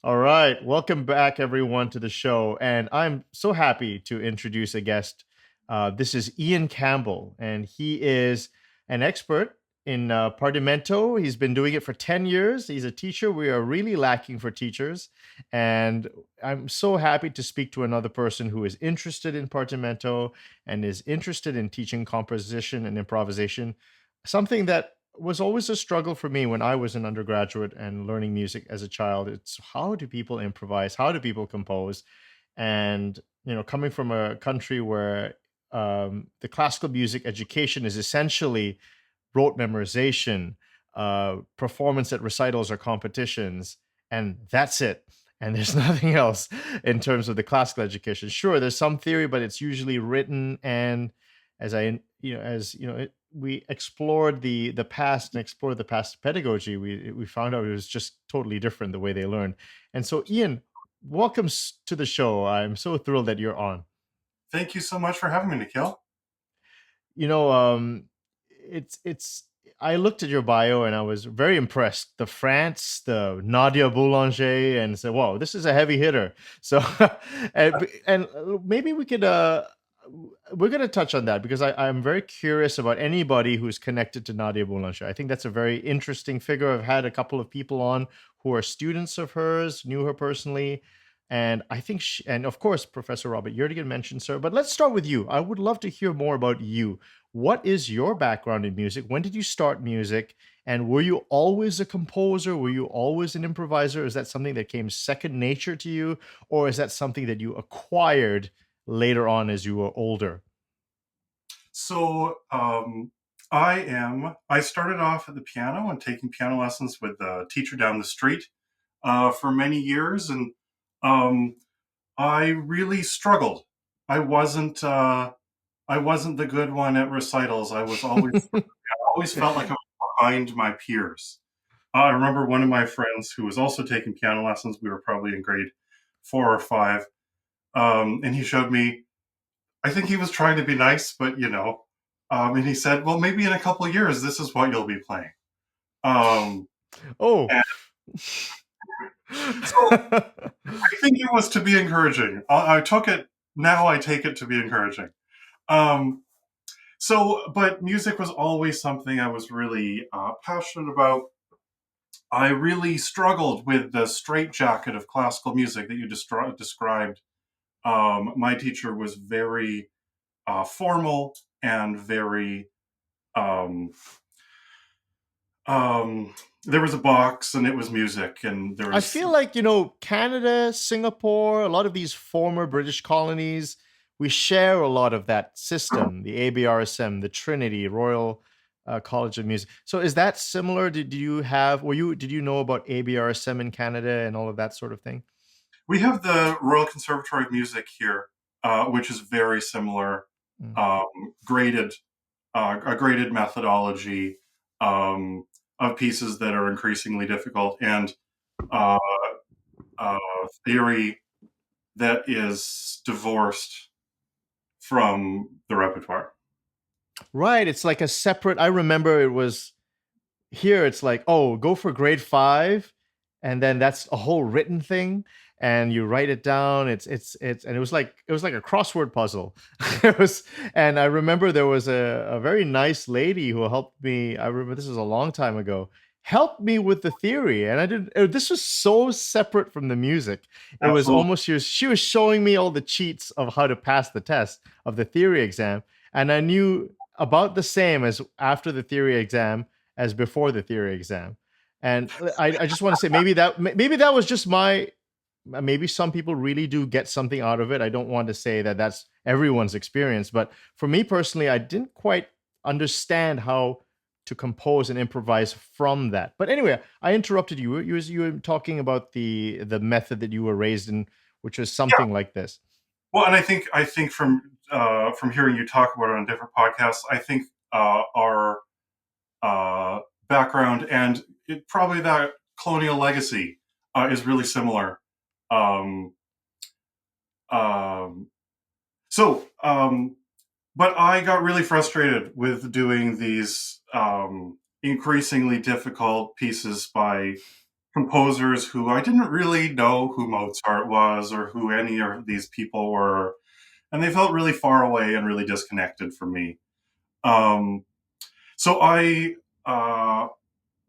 All right. Welcome back, everyone, to the show. And I'm so happy to introduce a guest. This is Ian Campbell, and he is an expert in Partimento. He's been doing it for 10 years. He's a teacher. We are really lacking for teachers. And I'm so happy to speak to another person who is interested in Partimento and is interested in teaching composition and improvisation, something that was always a struggle for me when I was an undergraduate and learning music as a child. It's how do people improvise? How do people compose? And coming from a country where the classical music education is essentially rote memorization, performance at recitals or competitions, and that's it. And there's nothing else in terms of the classical education. Sure, there's some theory, but it's usually written. And we explored the past and explored the past pedagogy, we found out it was just totally different the way they learned. And so, Ian, welcome to the show. I'm so thrilled that you're on. Thank you so much for having me, Nikhil. You know, it's I looked at your bio and I was very impressed. The France, the Nadia Boulanger, and said, "Whoa, this is a heavy hitter." So, and maybe we could we're going to touch on that because I'm very curious about anybody who's connected to Nadia Boulanger. I think that's a very interesting figure. I've had a couple of people on who are students of hers, knew her personally. And I think, and of course, Professor Robert Yardley mentioned her. But let's start with you. I would love to hear more about you. What is your background in music? When did you start music? And were you always a composer? Were you always an improviser? Is that something that came second nature to you? Or is that something that you acquired later on as you were older? So, I started off at the piano and taking piano lessons with a teacher down the street for many years, and um, I really struggled. I wasn't uh, I wasn't the good one at recitals. I always felt like I was behind my peers. I remember one of my friends who was also taking piano lessons. We were probably in grade 4 or 5, and he showed me. I think he was trying to be nice, but and he said, "Well, maybe in a couple of years, this is what you'll be playing." Um, Oh. and so I think it was to be encouraging. I took it. Now I take it to be encouraging. Um, but music was always something I was really passionate about. I really struggled with the straitjacket of classical music that you described. My teacher was very formal and very um, there was a box and it was music and there I was feel like, Canada, Singapore, a lot of these former British colonies, we share a lot of that system, the ABRSM, the Trinity, Royal College of Music. So is that similar? Did you know about ABRSM in Canada and all of that sort of thing? we have the Royal Conservatory of Music here, which is very similar, Mm. um, graded a graded methodology um, of pieces that are increasingly difficult and uh, uh, theory that is divorced from the repertoire. Right. It's like a separate, I remember it was here it's like, oh, go for grade 5, and then that's a whole written thing, and you write it down. It's and it was like a crossword puzzle. It was, and I remember there was a very nice lady who helped me. I remember this was a long time ago. Helped me with the theory, and I didn't. This was so separate from the music. It was Absolutely. almost she was showing me all the cheats of how to pass the test of the theory exam, and I knew about the same as after the theory exam as before the theory exam. And I just want to say maybe that was just my, maybe some people really do get something out of it. I don't want to say that that's everyone's experience, but for me personally, I didn't quite understand how to compose and improvise from that. But anyway, I interrupted you. You were talking about the method that you were raised in, which was Yeah. something like this. Well, and I think from hearing you talk about it on different podcasts, I think our background and probably that colonial legacy is really similar. Um, um, so, but I got really frustrated with doing these increasingly difficult pieces by composers who I didn't really know who Mozart was or who any of these people were, and they felt really far away and really disconnected from me. So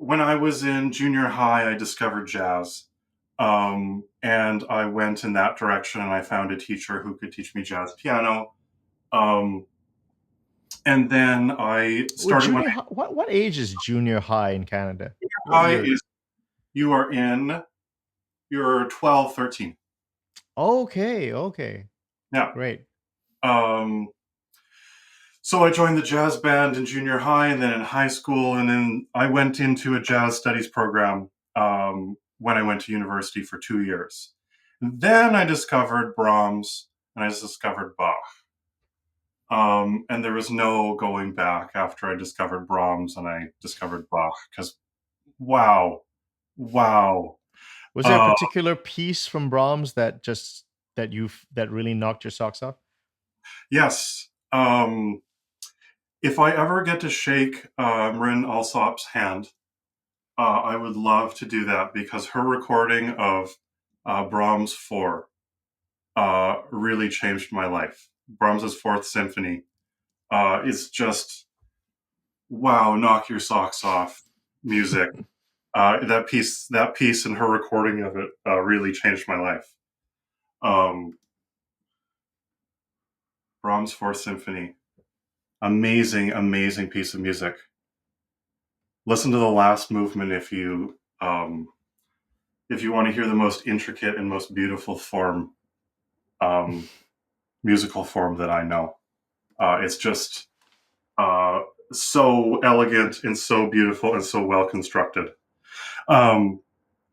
when I was in junior high, I discovered jazz. And I went in that direction, and I found a teacher who could teach me jazz piano. And then I Well, started when what age is junior high in Canada? What high year? is you are in you're 12, 13. Okay. Yeah. Great. Um, so I joined the jazz band in junior high and then in high school, and then I went into a jazz studies program when I went to university for 2 years. And then I discovered Brahms and I discovered Bach. And there was no going back after I discovered Brahms and I discovered Bach, because wow. Was there a Uh, particular piece from Brahms that that really knocked your socks off? yes. If I ever get to shake Marin Alsop's hand, I would love to do that, because her recording of Brahms 4 really changed my life. Brahms's Fourth Symphony is just, wow, knock your socks off music. That piece and her recording of it really changed my life. Brahms' Fourth Symphony, amazing piece of music. Listen to the last movement if you want to hear the most intricate and most beautiful form, musical form that I know. It's just so elegant and so beautiful and so well constructed.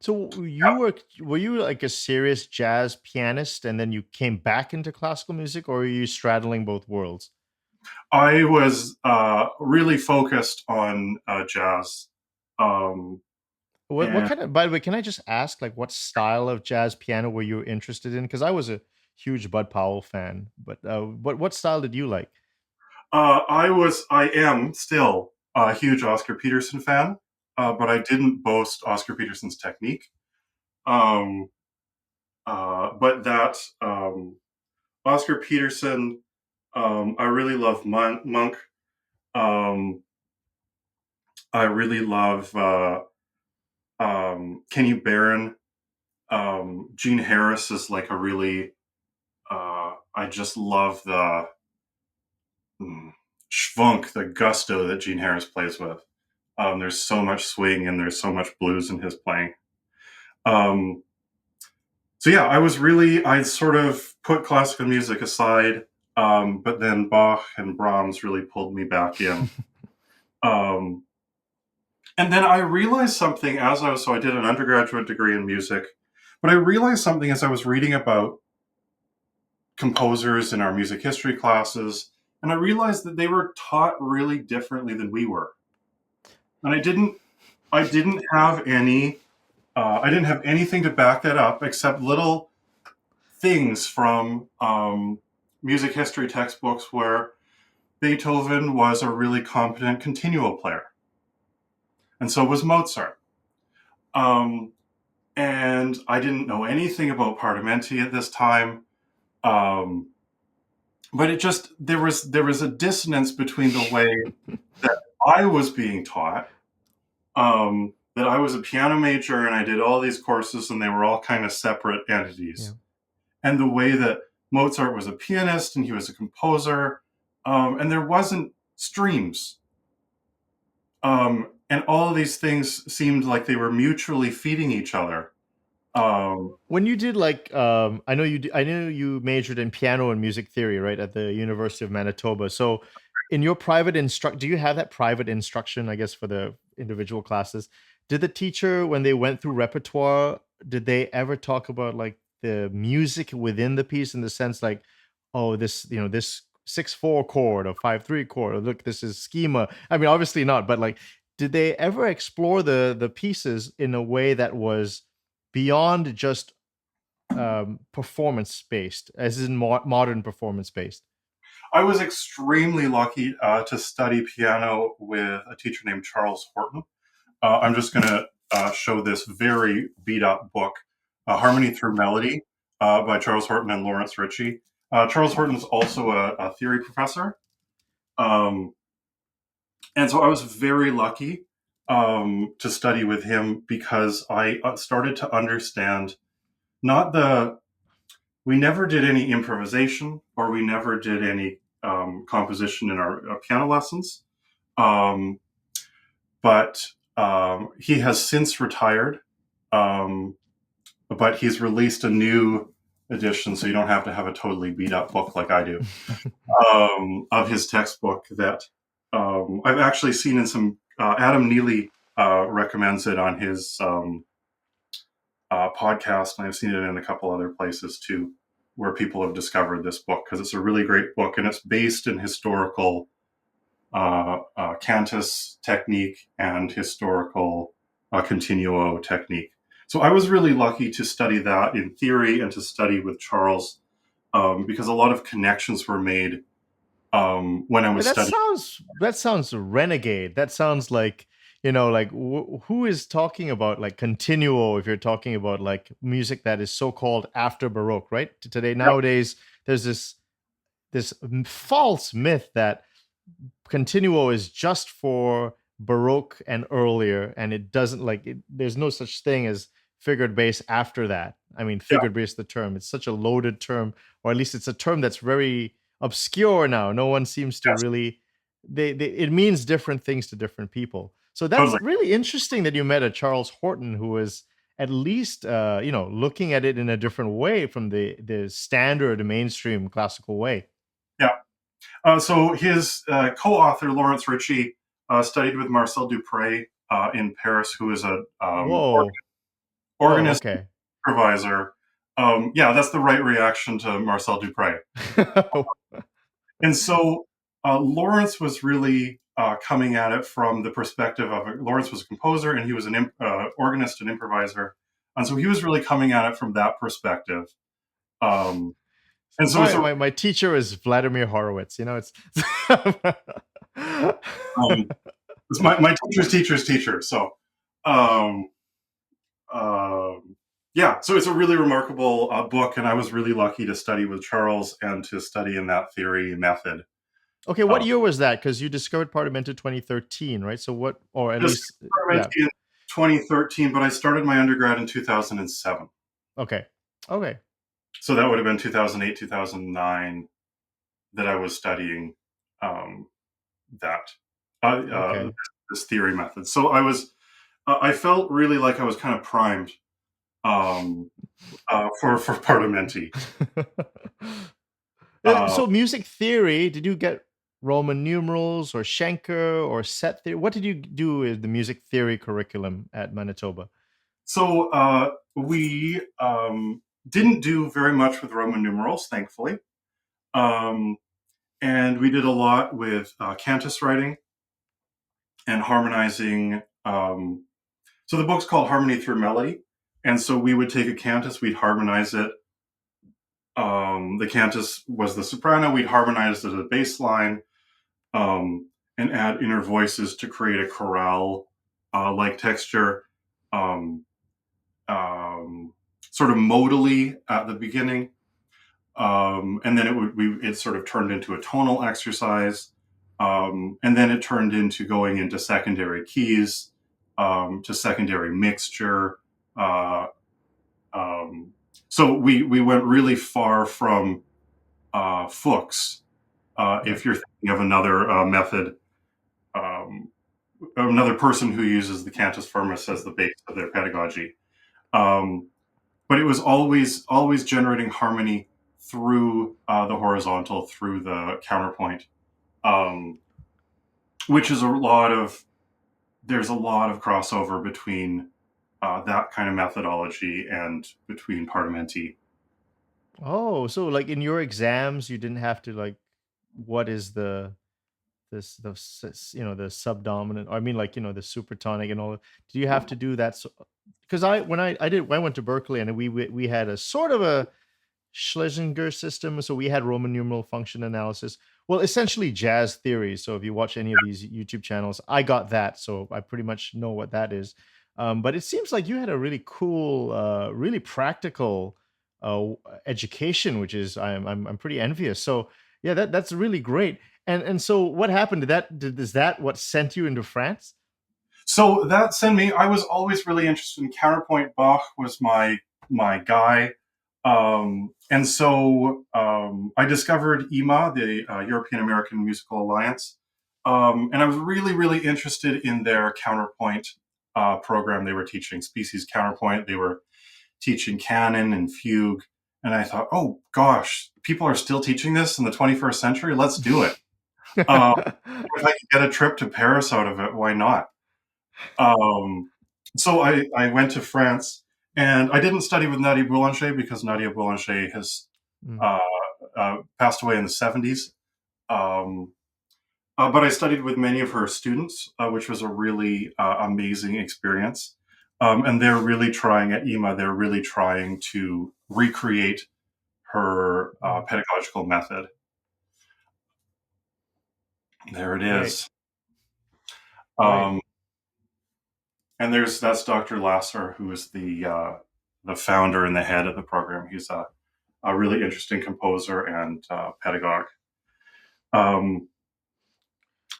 So were you like a serious jazz pianist and then you came back into classical music, or are you straddling both worlds? I was really focused on jazz. What And kind of, by the way, can I just ask, like, what style of jazz piano were you interested in? Because I was a huge Bud Powell fan, but what style did you like? I am still a huge Oscar Peterson fan, but I didn't boast Oscar Peterson's technique. Um, but that Oscar Peterson, I really love Monk. Um, I really love Kenny Barron. Gene Harris is like a really. I just love the schwunk, the gusto that Gene Harris plays with. There's so much swing and there's so much blues in his playing. So yeah, I sort of put classical music aside, but then Bach and Brahms really pulled me back in. And then I realized something so I did an undergraduate degree in music, but I realized something as I was reading about composers in our music history classes, and I realized that they were taught really differently than we were. And I didn't have I didn't have anything to back that up except little things from music history textbooks where Beethoven was a really competent continuo player, and so was Mozart. And I didn't know anything about Partimenti at this time, but there was a dissonance between the way that I was being taught. That I was a piano major and I did all these courses and they were all kind of separate entities. Yeah. And the way that Mozart was a pianist and he was a composer, and there wasn't streams. And all of these things seemed like they were mutually feeding each other. When you did I know you majored in piano and music theory, right, at the University of Manitoba. So in your do you have that private instruction, I guess, for the individual classes? Did the teacher, when they went through repertoire, did they ever talk about like the music within the piece, in the sense like, oh, this 6/4 chord or 5/3 chord, or look, this is schema? I mean, obviously not, but like, did they ever explore the pieces in a way that was beyond just performance based, as in modern performance based? I was extremely lucky to study piano with a teacher named Charles Horton. I'm just going to show this very beat up book, Harmony Through Melody, by Charles Horton and Lawrence Ritchie. Charles Horton is also a theory professor. And so I was very lucky to study with him, because I started to understand we never did any improvisation, or we never did any composition in our piano lessons. But he has since retired, but he's released a new edition, so you don't have to have a totally beat up book like I do, of his textbook that I've actually seen in some, Adam Neely recommends it on his podcast, and I've seen it in a couple other places too, where people have discovered this book, because it's a really great book, and it's based in historical cantus technique and historical continuo technique. So I was really lucky to study that in theory and to study with Charles, because a lot of connections were made when I was studying. That sounds renegade. That sounds like, like who is talking about like continuo if you're talking about like music that is so-called after Baroque, right? Today, nowadays, there's this false myth that continuo is just for Baroque and earlier, and it doesn't there's no such thing as figured bass after that. I mean, figured bass, the term, it's such a loaded term, or at least it's a term that's very obscure now. No one seems to really, it means different things to different people. So that's really interesting that you met a Charles Horton who was at least, looking at it in a different way from the standard mainstream classical way. Yeah. So his co-author, Lawrence Ritchie, studied with Marcel Dupré in Paris, who is a organist, improviser. That's the right reaction to Marcel Dupré. And so Lawrence was really coming at it from the perspective of Lawrence was a composer, and he was an organist and improviser. And so he was really coming at it from that perspective. And so my teacher is Vladimir Horowitz. It's it's my teacher's teacher's teacher. So so it's a really remarkable book, and I was really lucky to study with Charles and to study in that theory method. Okay, what year was that? Because you discovered Partimento 2013, right? So what, or at least in 2013, but I started my undergrad in 2007. Okay. So that would have been 2008, 2009 that I was studying this theory method. So I felt really like I was kind of primed for Partimenti. So music theory, did you get Roman numerals or Schenker or set theory? What did you do with the music theory curriculum at Manitoba? So we didn't do very much with Roman numerals, thankfully. And we did a lot with cantus writing and harmonizing. So the book's called Harmony Through Melody. And so we would take a cantus, we'd harmonize it. The cantus was the soprano, we'd harmonize it as a bass line, and add inner voices to create a chorale like texture. Sort of modally at the beginning, and then it sort of turned into a tonal exercise, and then it turned into going into secondary keys, to secondary mixture. So we went really far from Fuchs. If you're thinking of another method, another person who uses the cantus firmus as the base of their pedagogy. But it was always generating harmony through the horizontal, through the counterpoint, which is there's a lot of crossover between that kind of methodology and between Partimenti. Oh, so like in your exams, you didn't have to what is the subdominant, I mean, the supertonic and all. Do you have to do that? Because I went to Berkeley, and we had a sort of a Schlesinger system. So we had Roman numeral function analysis. Well, essentially jazz theory. So if you watch any of these YouTube channels, I got that. So I pretty much know what that is. But it seems like you had a really cool, really practical education, which is I'm pretty envious. So yeah, that's really great. And so what happened? Is that what sent you into France? So that sent me. I was always really interested in counterpoint. Bach was my guy, and so I discovered EAMA, the European American Musical Alliance, and I was really interested in their counterpoint program. They were teaching species counterpoint. They were teaching canon and fugue, and I thought, oh gosh, people are still teaching this in the 21st century. Let's do it. Um, if I could get a trip to Paris out of it, why not? Um, so I went to France, and I didn't study with Nadia Boulanger because Nadia Boulanger has Mm. uh, passed away in the 70s. Um, but I studied with many of her students, which was a really amazing experience. And they're really trying at EMA, they're really trying to recreate her Mm. pedagogical method. There it Right, is. right. Um, and that's Dr. Lasser, who is the founder and the head of the program. He's a really interesting composer and pedagogue. Um,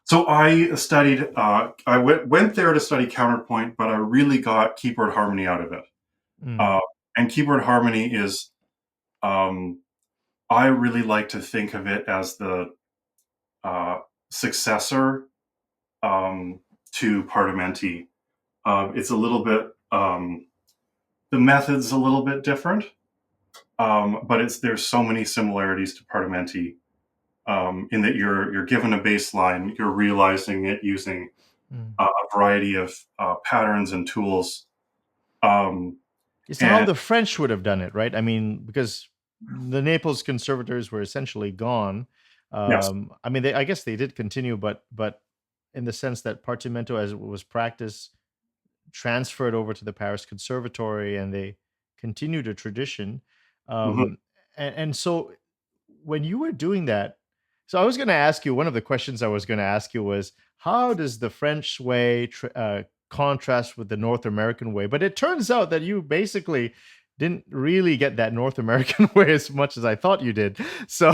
so I studied. I went there to study counterpoint, but I really got keyboard harmony out of it. Mm. Uh, and keyboard harmony is, um, I really like to think of it as the successor to Partimenti. It's a little bit. The method's a little bit different, but there's so many similarities to Partimenti, in that you're given a baseline, you're realizing it using Mm. a variety of patterns and tools. Um, It's how and the French would have done it, right? I mean, because the Naples conservatories were essentially gone. yes, I mean, I guess they did continue, but in the sense that Partimento, as it was practiced, transferred over to the Paris Conservatory, and they continued a tradition. mhm. Um, and so, when you were doing that, so I was going to ask you, one of the questions I was going to ask you was, how does the French way contrast with the North American way? But it turns out that you basically didn't really get that North American way as much as I thought you did. So,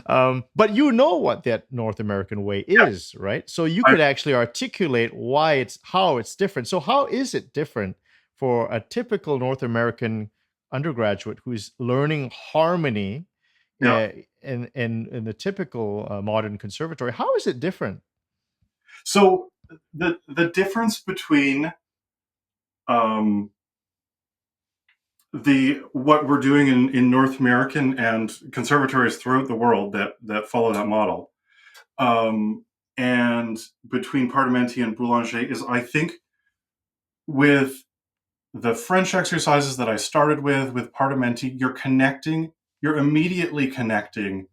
No, but you know what that North American way yes, is, right? So you I, could actually articulate how it's different. So how is it different for a typical North American undergraduate who's learning harmony yeah. uh, in the typical modern conservatory? How is it different? So the difference between um, the what we're doing in North American and conservatories throughout the world that follow that model, um, and between Partimenti and Boulanger is, I think, with the French exercises that I started with Partimenti, you're immediately connecting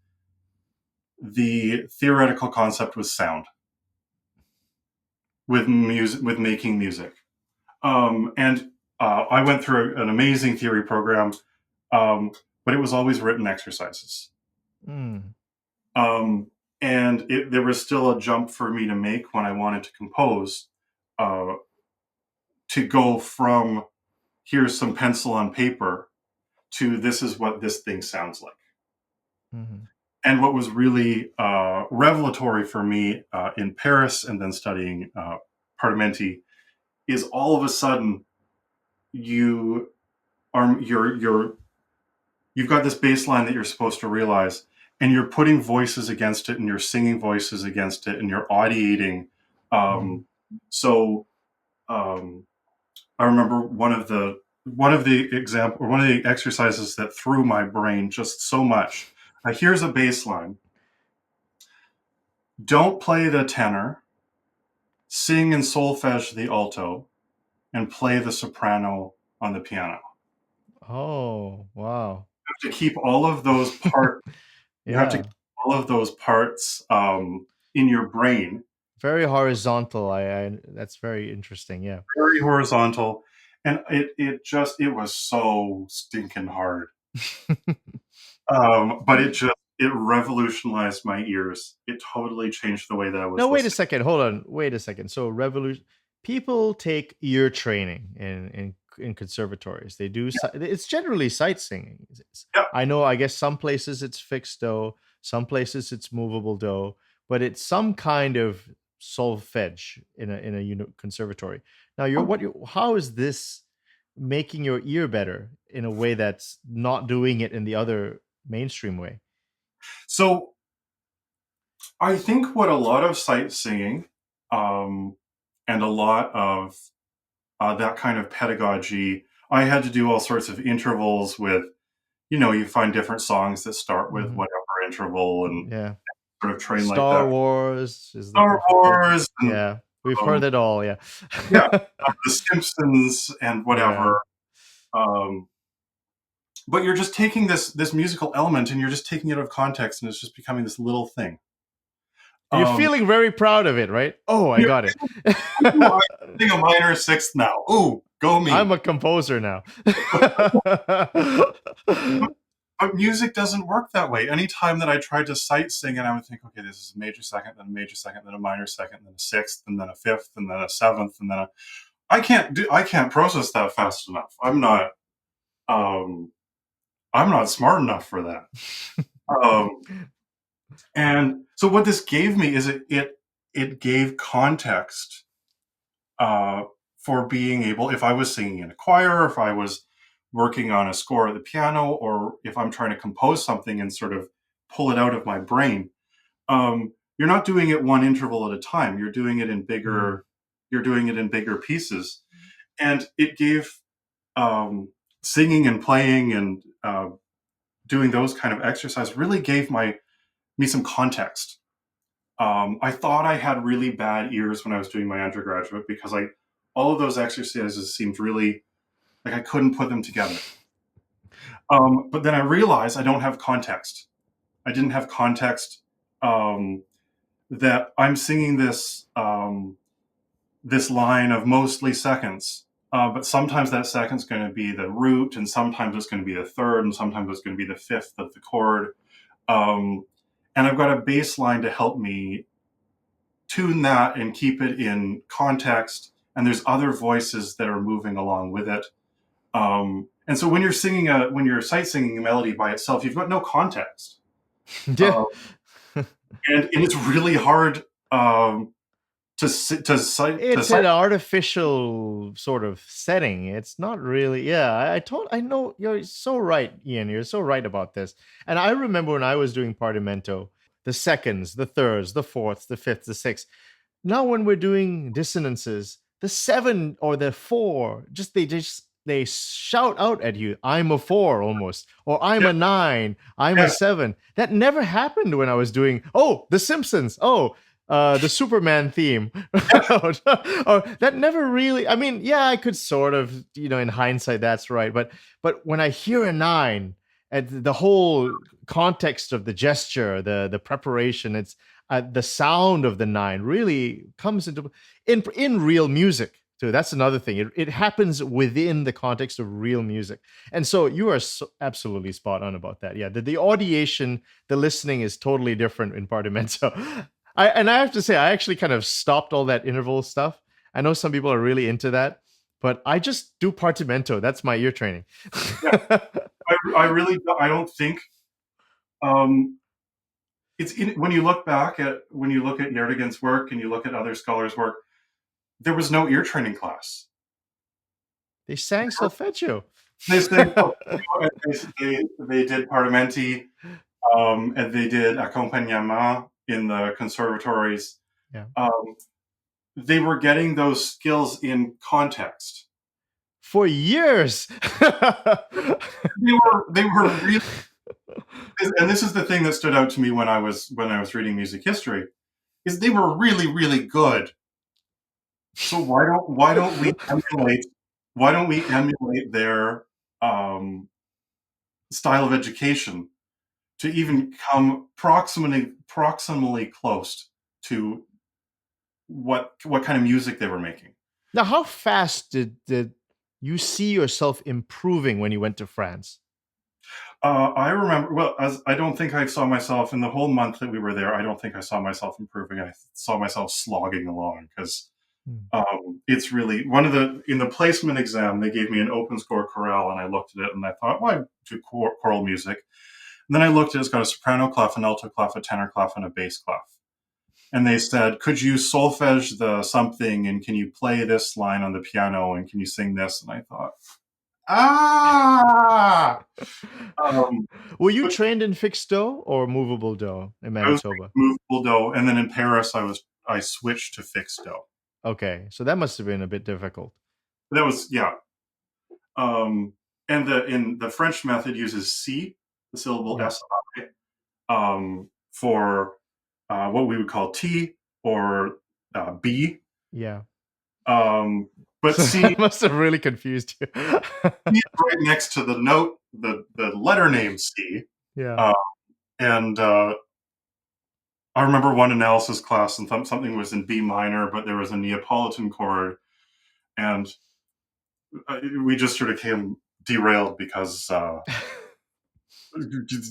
the theoretical concept with sound, with music, with making music. And I went through an amazing theory program, but it was always written exercises. Mm, Um, and there was still a jump for me to make when I wanted to compose, uh, to go from here's some pencil on paper to this is what this thing sounds like. mhm, And what was really revelatory for me in Paris and then studying Partimenti is all of a sudden you you've got this baseline that you're supposed to realize, and you're putting voices against it, and you're singing voices against it, and you're audiating. mm, Um, so um, I remember one of the exercises that threw my brain just so much. Here's a baseline. Don't play the tenor. Sing and solfege the alto, and play the soprano on the piano. oh, wow. You have to keep all of those parts. You have to keep Yeah. all of those parts in your brain, Very horizontal. I That's very interesting. Yeah. very horizontal, and it was so stinking hard. But it revolutionized my ears. It totally changed the way that I No, was wait a listening. second. Hold on. Wait a second. So revolution. people take ear training in conservatories. They do. It's generally sight singing. Yeah. I know. I guess some places it's fixed do, some places it's movable do, but it's some kind of solfege in a conservatory. Now, how is this making your ear better in a way that's not doing it in the other mainstream way? So I think what a lot of sight singing and a lot of that kind of pedagogy, I had to do all sorts of intervals with, you find different songs that start with Mhm. whatever interval and Yeah. sort of train like Star that. Wars is the Star perfect thing. Wars and Yeah, we've um, heard it all. Yeah. yeah, The Simpsons and Yeah. whatever. Um, but you're just taking this musical element and you're just taking it out of context and it's just becoming this little thing. And you're Um, feeling very proud of it, right? Oh, I you got it. know, I'm playing a minor sixth now. Ooh, go I'm me. a composer now. But music doesn't work that way. Anytime that I tried to sight sing and I would think, okay, this is a major second, then a major second, then a minor second, then a sixth, and then a fifth, and then a seventh, and then I can't process that fast enough. Um, I'm not smart enough for that. And so what this gave me is it gave context for being able, if I was singing in a choir, if I was working on a score at the piano, or if I'm trying to compose something and sort of pull it out of my brain, you're not doing it one interval at a time. You're doing it in Mm. bigger pieces, and it gave singing and playing and doing those kind of exercise really gave me some context. I thought I had really bad ears when I was doing my undergraduate because all of those exercises seemed really like I couldn't put them together. But then I realized I don't have context. I didn't have context that I'm singing this line of mostly seconds, but sometimes that second's going to be the root, and sometimes it's going to be the third, and sometimes it's going to be the fifth of the chord. And I've got a bass line to help me tune that and keep it in context. And there's other voices that are moving along with it. And so when you're sight singing a melody by itself, you've got no context. Yeah. And it's really hard It's an artificial sort of setting. It's not really. Yeah, I know you're so right, Ian. You're so right about this. And I remember when I was doing Partimento, the seconds, the thirds, the fourths, the fifths, the sixths. Now when we're doing dissonances, the seven or the four, they shout out at you, I'm a four almost, or I'm Yeah, a nine, I'm a yeah, seven. That never happened when I was doing, The Simpsons, the Superman theme. Or that never really, I mean, yeah, I could sort of, in hindsight, that's right. But when I hear a nine, and the whole context of the gesture, the preparation, it's the sound of the nine really comes in real music too. That's another thing. It happens within the context of real music, and so you are absolutely spot on about that. Yeah, the audiation, the listening is totally different in Partimento. I have to say, I actually kind of stopped all that interval stuff. I know some people are really into that, but I just do Partimento. That's my ear training. yeah. I don't think when you look at Yardley's work and you look at other scholars' work, there was no ear training class. They sang solfeggio. They sang they did Partimenti, and they did accompagnement in the conservatories. Yeah. They were getting those skills in context. For years. They were really, and this is the thing that stood out to me when I was reading music history, is they were really, really good. So why don't we emulate their style of education to even come proximally close to what kind of music they were making? Now, how fast did you see yourself improving when you went to France? I remember, well, as I don't think I saw myself in the whole month that we were there. I don't think I saw myself improving. I saw myself slogging along because Mm. It's really in the placement exam, they gave me an open score chorale, and I looked at it and I thought, well, I do choral music. And then I looked at it, it's got a soprano clef, an alto clef, a tenor clef, and a bass clef. And they said, could you solfege the something, and can you play this line on the piano, and can you sing this? And I thought, ah! Were you But trained in fixed do or movable do in I was Manitoba? movable-do, and then in Paris, I switched to fixed-do. Okay, so that must have been a bit difficult. That was, yeah. And the French method uses C, the syllable Yeah. SI, for what we would call T or B. Yeah. But So C that must have really confused you. is right next to the note, the letter name C. Yeah. Uh, and I remember one analysis class, and something was in B minor, but there was a Neapolitan chord, and we just sort of came derailed because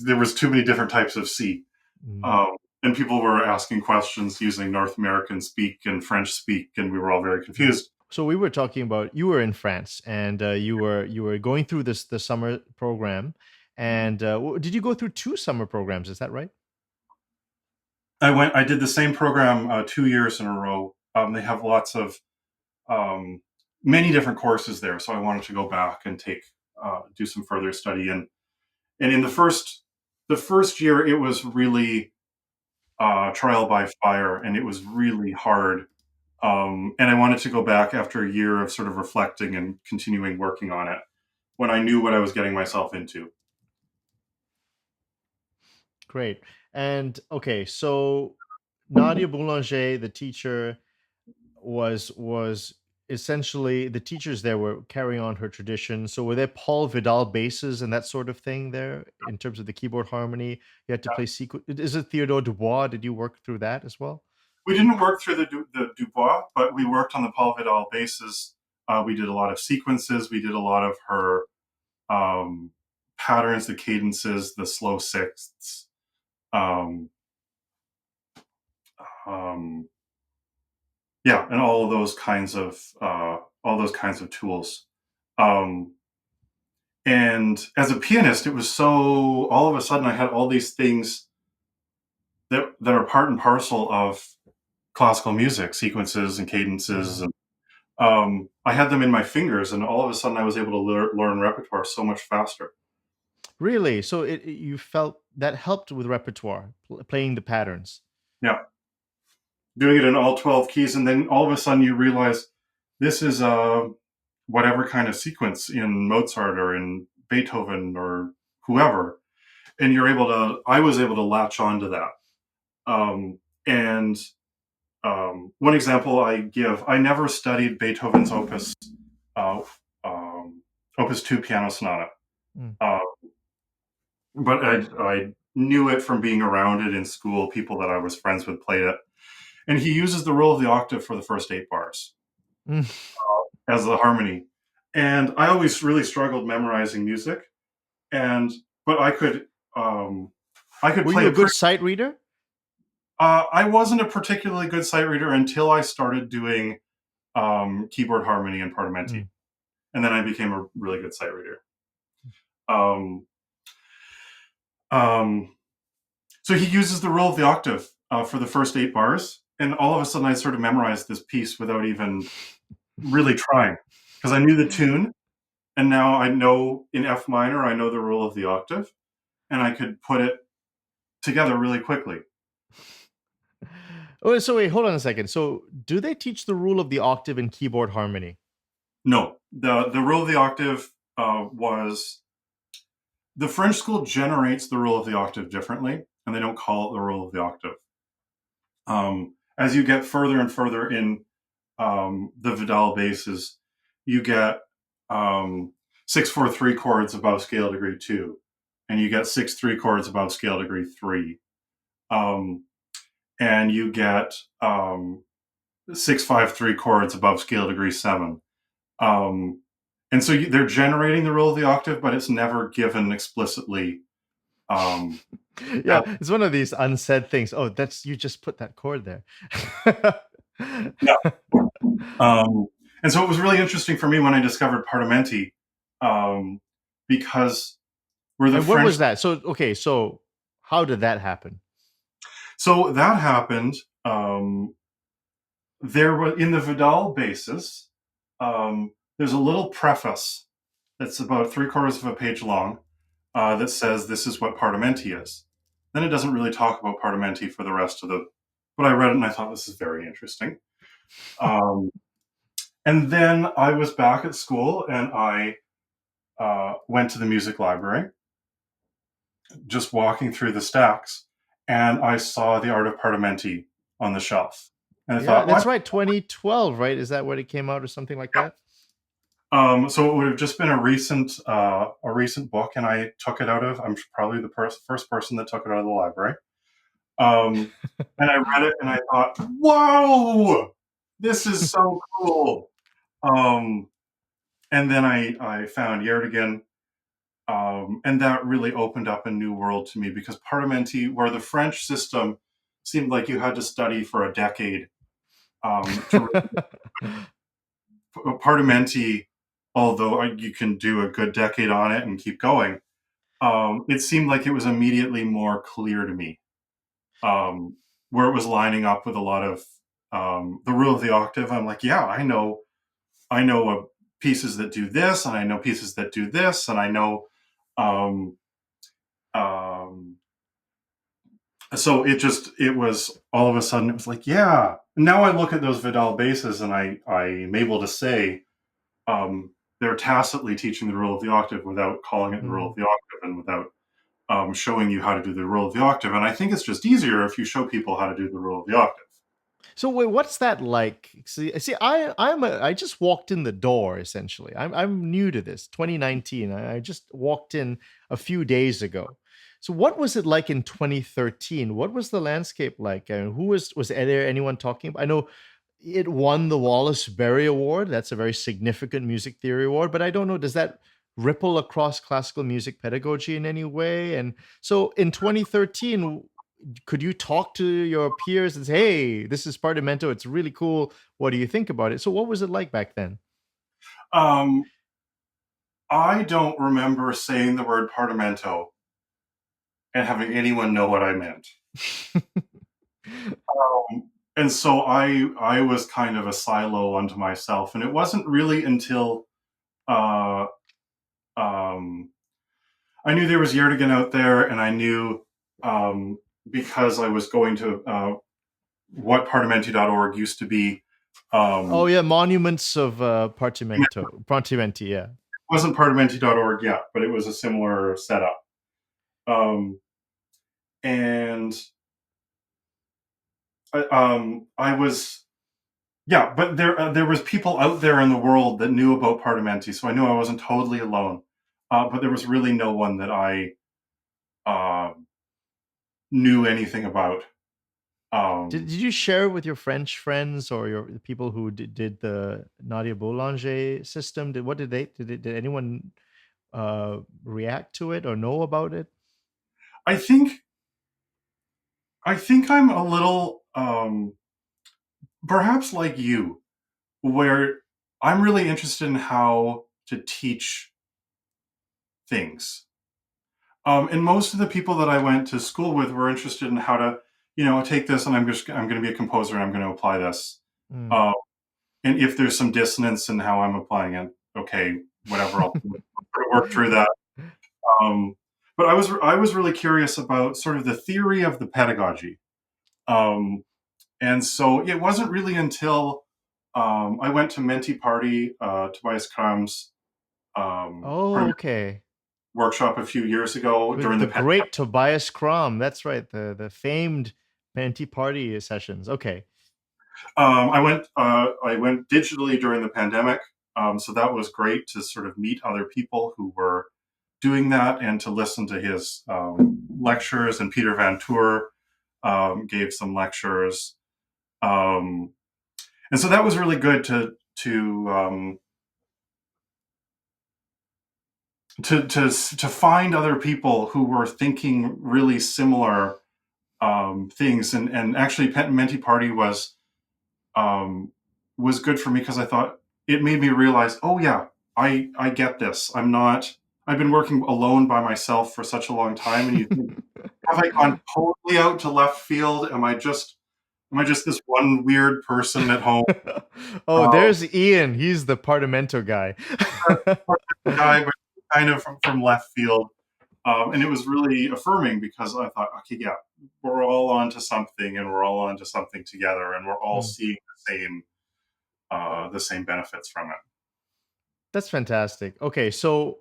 there was too many different types of C. Mm. And people were asking questions using North American speak and French speak, and we were all very confused. So we were talking about you were in France, and you were going through the summer program, and did you go through 2 summer programs? Is that right? I did the same program 2 years in a row. They have lots of many different courses there, so I wanted to go back and do some further study. And in the first year, it was really trial by fire, and it was really hard. And I wanted to go back after a year of sort of reflecting and continuing working on it when I knew what I was getting myself into. Great. And okay, so Nadia Boulanger, the teacher, was essentially the teachers there were carrying on her tradition. So were there Paul Vidal basses and that sort of thing there in terms of the keyboard harmony? You had to play sequence. Is it Theodore Dubois? Did you work through that as well? We didn't work through the Dubois, but we worked on the Paul Vidal basses. We did a lot of sequences. We did a lot of her patterns, the cadences, the slow sixths. Yeah, and all those kinds of tools. And as a pianist, it was so all of a sudden I had all these things that are part and parcel of classical music, sequences and cadences, Yeah. and I had them in my fingers, and all of a sudden I was able to learn repertoire so much faster. Really? So you felt that helped with repertoire, playing the patterns. Yeah, doing it in all 12 keys, and then all of a sudden you realize this is whatever kind of sequence in Mozart or in Beethoven or whoever, and I was able to latch onto that. And one example I give, I never studied Beethoven's uh, Opus 2 Piano Sonata. Mm. But I knew it from being around it in school. People that I was friends with played it. And he uses the rule of the octave for the first 8 bars Mm. as the harmony. And I always really struggled memorizing music. But I could Were play you a it good sight reader? I wasn't a particularly good sight reader until I started doing keyboard harmony and Partimenti. Mm. And then I became a really good sight reader. So he uses the rule of the octave for the first 8 bars. And all of a sudden I sort of memorized this piece without even really trying. Because I knew the tune. And now I know in F minor, I know the rule of the octave. And I could put it together really quickly. Oh, so wait, hold on a second. So do they teach the rule of the octave in keyboard harmony? No, the rule of the octave was the French school generates the rule of the octave differently, and they don't call it the rule of the octave. As you get further and further in the Vidal basses, you get 6/4 chords above scale degree 2, and you get 6/3 chords above scale degree 3, and you get 6/5 chords above scale degree 7. And so they're generating the rule of the octave, but it's never given explicitly. Yeah, it's one of these unsaid things. Oh, that's you just put that chord there. Yeah. Um, and so it was really interesting for me when I discovered Partimenti, um, because we're the And what French. was that? So okay, so how did that happen? So that happened. There was in the Vidal basis. There's a little preface that's about 3/4 of a page long that says this is what Partimenti is. Then it doesn't really talk about Partimenti for the rest of the. But I read it and I thought this is very interesting. Um, and then I was back at school and I went to the music library, just walking through the stacks, and I saw The Art of Partimenti on the shelf. And I Yeah, thought, that's what? right, 2012, right? Is that when it came out or something like that? So it would have just been a recent book, and I took it out of. I'm probably the first person that took it out of the library. And I read it, and I thought, "Whoa, this is so cool!" Um, and then I found Yardley, and that really opened up a new world to me because Partimenti, where the French system seemed like you had to study for a decade to Partimenti, although you can do a good decade on it and keep going, it seemed like it was immediately more clear to me, where it was lining up with a lot of the rule of the octave. I'm like, yeah, I know pieces that do this, and I know pieces that do this, and I know. Um, um, so it was all of a sudden, it was like, yeah. Now I look at those Vidal bases, and I'm able to say, they're tacitly teaching the rule of the octave without calling it the rule of Mm. the octave and without showing you how to do the rule of the octave. And I think it's just easier if you show people how to do the rule of the octave. So wait, what's that like? See, I just walked in the door essentially. I'm new to this. 2019. I just walked in a few days ago. So what was it like in 2013? What was the landscape like? And who was there anyone talking about? I know it won the Wallace Berry Award. That's a very significant music theory award, but I don't know, does that ripple across classical music pedagogy in any way? And so in 2013, could you talk to your peers and say, hey, this is Partimento, it's really cool, what do you think about it? So what was it like back then? Um, I don't remember saying the word Partimento and having anyone know what I meant. And so I was kind of a silo unto myself, and it wasn't really until uh, um, I knew there was Yardley out there, and I knew, because I was going to what partimenti.org used to be. Oh Um, yeah, Monuments of Partimenti, yeah. wasn't partimenti.org yet, but it was a similar setup. Um, and I was, yeah, but there was people out there in the world that knew about Partimenti, so I knew I wasn't totally alone. But there was really no one that I uh, knew anything about. Did you share it with your French friends or the people who did the Nadia Boulanger system? Did anyone react to it or know about it? I think I think I'm a little, perhaps like you, where I'm really interested in how to teach things. And most of the people that I went to school with were interested in how to, take this, and I'm going to be a composer and I'm going to apply this. Mm. Uh, and if there's some dissonance in how I'm applying it, okay, whatever, I'll work through that. Um, but I was really curious about sort of the theory of the pedagogy. Um, and so it wasn't really until I went to Menti Party, Tobias Kram's Oh, okay. workshop a few years ago With during the the pandemic. great Tobias Kram. That's right. The famed Menti Party sessions. Okay. I went digitally during the pandemic, so that was great to sort of meet other people who were doing that and to listen to his lectures. And Peter Van Tour gave some lectures, um, and so that was really good to find other people who were thinking really similar things. And actually, Menti Party was was good for me because I thought it made me realize, oh yeah, I get this. I've been working alone by myself for such a long time, and you think, have I gone totally out to left field? Am I just this one weird person at home? Oh, Uh, there's Ian. He's the Partimento guy. guy, but kind of from left field. And it was really affirming because I thought, okay, yeah, we're all onto something, and we're all onto something together, and we're all Mm. seeing the same benefits from it. That's fantastic. Okay, so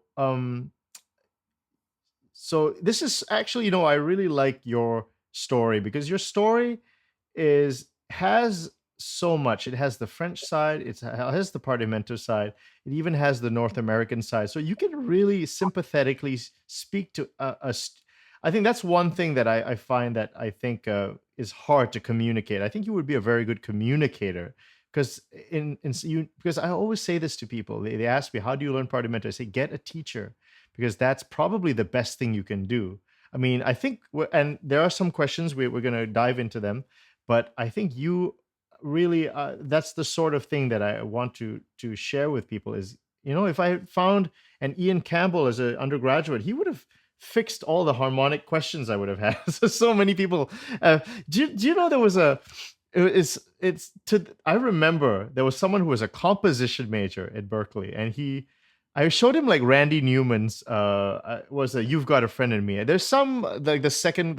this is actually, I really like your story because your story has so much. It has the French side, it has the Partimento side, it even has the North American side. So you can really sympathetically speak to I think that's one thing that I find that I think is hard to communicate. I think you would be a very good communicator because because I always say this to people. They ask me, how do you learn Partimento? I say, get a teacher, because that's probably the best thing you can do. I mean, I think, and there are some questions we're going to dive into them, but I think you really that's the sort of thing that I want to share with people is, if I found an Ian Campbell as an undergraduate, he would have fixed all the harmonic questions I would have had. So many people do you know there was it's to I remember there was someone who was a composition major at Berkeley, and I showed him like Randy Newman's was a "You've Got a Friend in Me." There's some like the second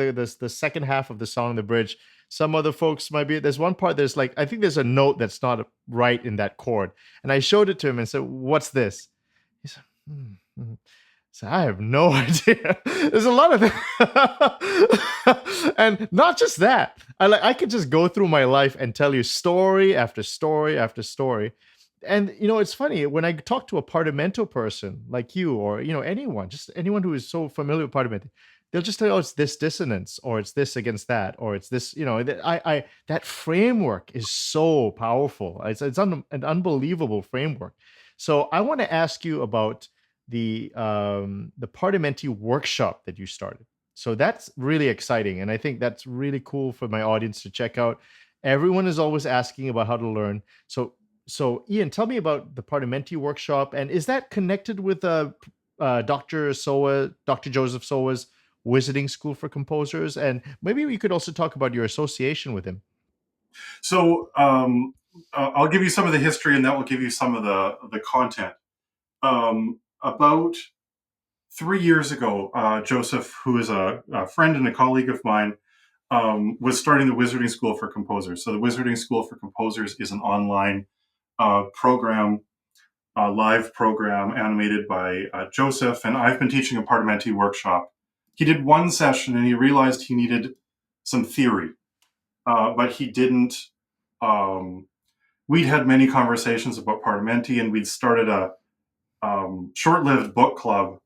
half of the song, the bridge. Some other folks might be. There's one part. There's like, I think there's a note that's not right in that chord, and I showed it to him and said, "What's this?" He said, So I have no idea. There's a lot of and not just that. I could just go through my life and tell you story after story after story. And it's funny when I talk to a Partimento person like you, or anyone, just anyone who is so familiar with Partimento, they'll just tell you, oh, it's this dissonance, or it's this against that, or it's this. That framework is so powerful. It's an unbelievable framework. So I want to ask you about the Partimenti workshop that you started. So that's really exciting, and I think that's really cool for my audience to check out. Everyone is always asking about how to learn. So Ian, tell me about the Partimenti workshop, and is that connected with Dr. Joseph Sowa's Wizarding School for Composers? And maybe we could also talk about your association with him. So I'll give you some of the history, and that will give you some of the content. About 3 years ago, Joseph, who is a friend and a colleague of mine, was starting the Wizarding School for Composers. So the Wizarding School for Composers is an online program, live program animated by Joseph, and I've been teaching a Partimenti workshop. He did one session and he realized he needed some theory, but he didn't. We'd had many conversations about Partimenti, and we'd started a short-lived book club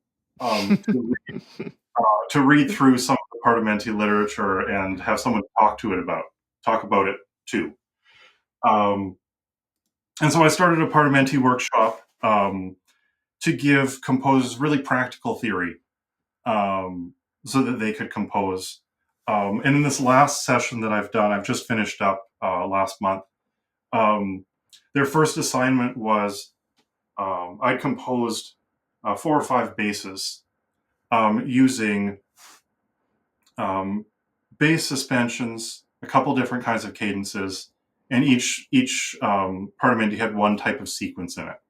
to read through some of the Partimenti literature and have someone talk about it too. And so I started a Partimenti workshop to give composers really practical theory so that they could compose. And in this last session that I've done, I've just finished up last month. Their first assignment was I composed 4 or 5 basses using bass suspensions, a couple different kinds of cadences, and each Partimenti had one type of sequence in it.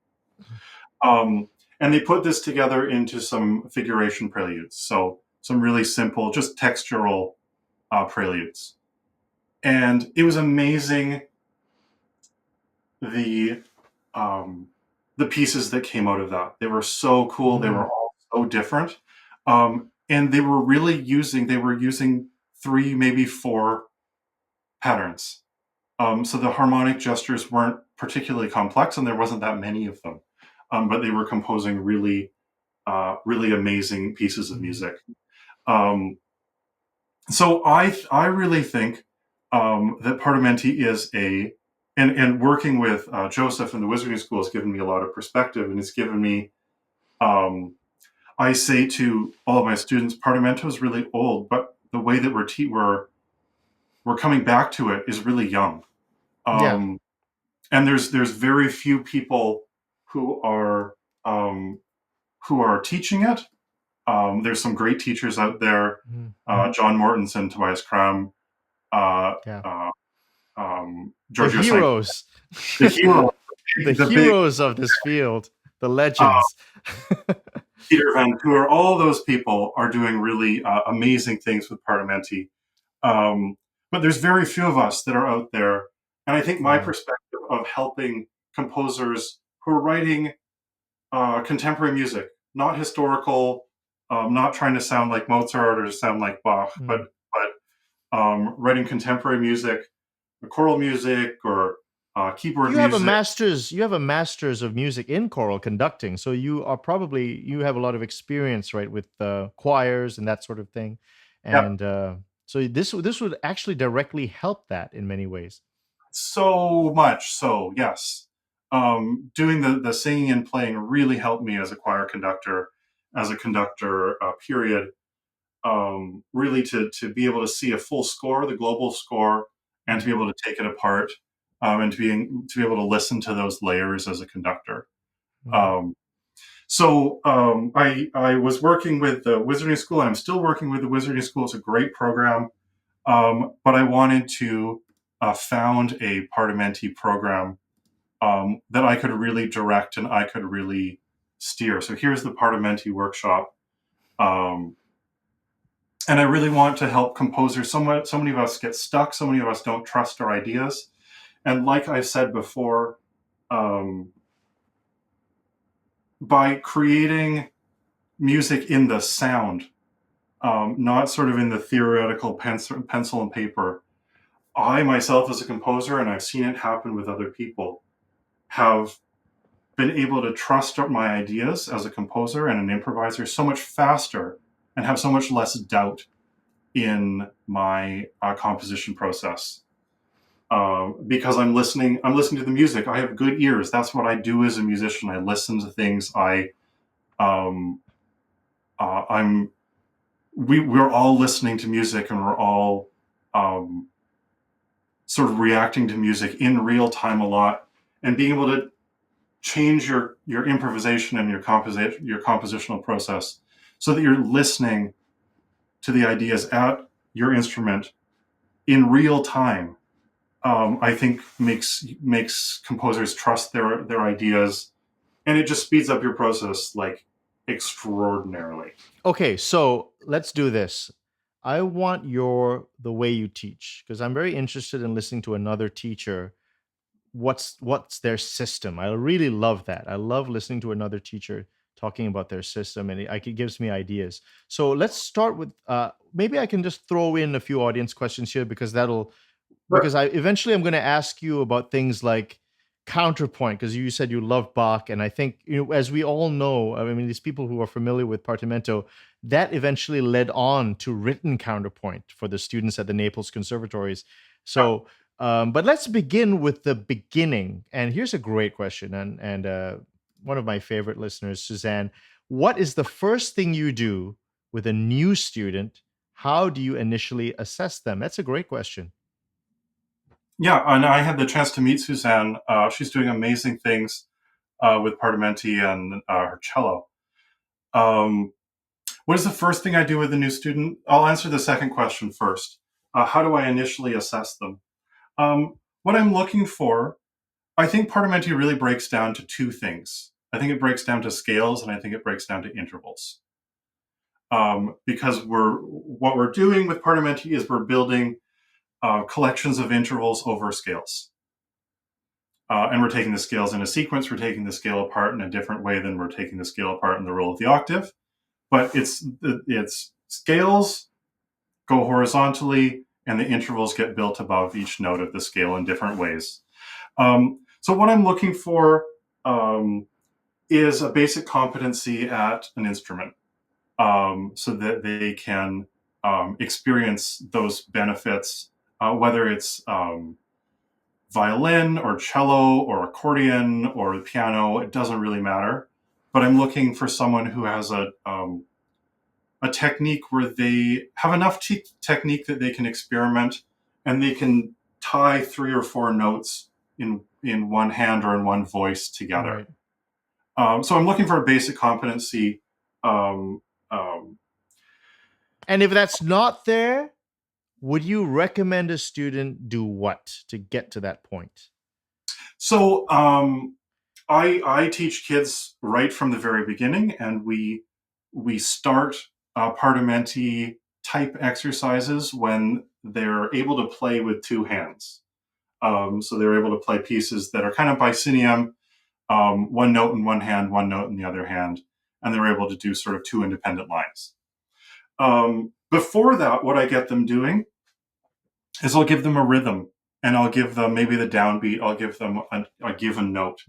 And they put this together into some figuration preludes, so some really simple, just textural preludes. And it was amazing the pieces that came out of that. They were so cool. They were all so different. And they were using 3, maybe 4 patterns. So the harmonic gestures weren't particularly complex, and there wasn't that many of them. But they were composing really, really amazing pieces of music. So I really think that Partimenti is and working with Joseph and the Wizarding School has given me a lot of perspective, and it's given me, I say to all of my students, Partimento is really old, but the way that we're coming back to it is really young. Yeah. and there's very few people who are teaching it. There's some great teachers out there, John Mortensen, Tobias Cram, Yeah. The Giorgio heroes. the hero, The heroes of this field, the legends. Peter Van Coor, all those people are doing really amazing things with Partimenti. But there's very few of us that are out there. And I think my perspective of helping composers who are writing contemporary music, not historical, not trying to sound like Mozart or to sound like Bach, but writing contemporary music, choral music, or keyboard You music. You have a master's of music in choral conducting, so you have a lot of experience, right, with choirs and that sort of thing, and so this would actually directly help that in many ways. So much so, yes. Doing the singing and playing really helped me as a choir conductor, period. Really to be able to see a full score, the global score, and to be able to take it apart, and to be able to listen to those layers as a conductor. So I was working with the Wizarding School, and I'm still working with the Wizarding School. It's a great program, but I wanted to found a Partimenti program that I could really direct and I could really steer. So here's the Partimenti Workshop. And I really want to help composers. So many of us get stuck. So many of us don't trust our ideas. And like I said before, by creating music in the sound, not sort of in the theoretical pencil and paper, I myself as a composer, and I've seen it happen with other people, have been able to trust my ideas as a composer and an improviser so much faster and have so much less doubt in my composition process, because I'm listening to the music. I have good ears. That's what I do as a musician. I listen to things. We're all listening to music, and we're all sort of reacting to music in real time a lot, and being able to change your improvisation and your compositional process so that you're listening to the ideas at your instrument in real time. I think makes composers trust their ideas, and it just speeds up your process like extraordinarily. Okay, so let's do this. I want the way you teach, because I'm very interested in listening to another teacher. What's their system? I really love that. I love listening to another teacher talking about their system, and it gives me ideas. So let's start with maybe I can just throw in a few audience questions here, because because I'm going to ask you about things like counterpoint, because you said you love Bach, and I think, as we all know, I mean, these people who are familiar with Partimento, that eventually led on to written counterpoint for the students at the Naples conservatories. So but let's begin with the beginning. And here's a great question, and one of my favorite listeners, Suzanne. What is the first thing you do with a new student? How do you initially assess them? That's a great question. Yeah, and I had the chance to meet Suzanne. She's doing amazing things with Partimenti and her cello. What is the first thing I do with a new student? I'll answer the second question first. How do I initially assess them? What I'm looking for, I think Partimenti really breaks down to two things. I think it breaks down to scales, and I think it breaks down to intervals. Because what we're doing with Partimenti is we're building collections of intervals over scales. And we're taking the scales in a sequence. We're taking the scale apart in a different way than we're taking the scale apart in the roll of the octave. But it's scales go horizontally, and the intervals get built above each note of the scale in different ways. So what I'm looking for is a basic competency at an instrument, so that they can experience those benefits, whether it's violin or cello or accordion or the piano. It doesn't really matter. But I'm looking for someone who has a technique where they have enough technique that they can experiment, and they can tie 3 or 4 notes in one hand or in one voice together. Right. So I'm looking for a basic competency. Um, And if that's not there, would you recommend a student do what to get to that point? so I teach kids right from the very beginning, and we start partimenti type exercises when they're able to play with two hands. So they're able to play pieces that are kind of bisynium, one note in one hand, one note in the other hand, and they're able to do sort of two independent lines. Before that, what I get them doing is I'll give them a rhythm, and I'll give them maybe the downbeat. I'll give them a given note,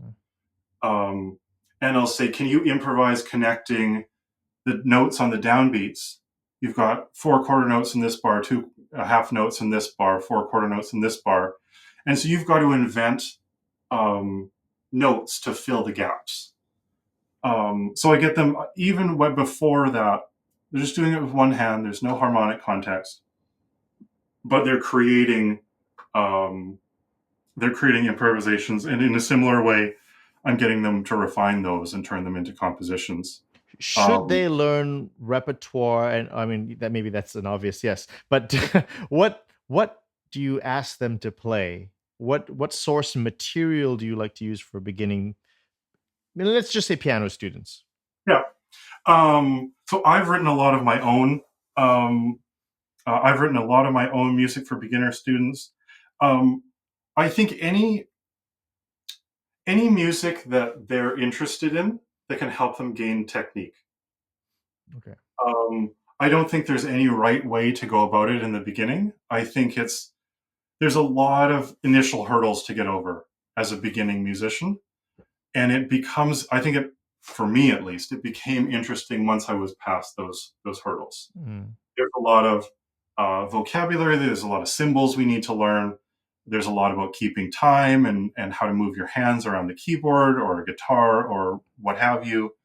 and I'll say, "Can you improvise connecting the notes on the downbeats? You've got four quarter notes in this bar, two half notes in this bar, four quarter notes in this bar, and so you've got to invent notes to fill the gaps." So I get them even before that. They're just doing it with one hand. There's no harmonic context, but they're creating improvisations, and in a similar way, I'm getting them to refine those and turn them into compositions. Should they learn repertoire? And I mean, that maybe that's an obvious yes, but what do you ask them to play? What source material do you like to use for beginning? I mean, let's just say piano students. Yeah. So I've written a lot of my own. I've written a lot of my own music for beginner students. I think any music that they're interested in that can help them gain technique. Okay. I don't think there's any right way to go about it in the beginning. I think there's a lot of initial hurdles to get over as a beginning musician, and it becomes, I think for me at least, it became interesting once I was past those hurdles. There's a lot of vocabulary. There's a lot of symbols we need to learn. There's a lot about keeping time and how to move your hands around the keyboard or a guitar or what have you.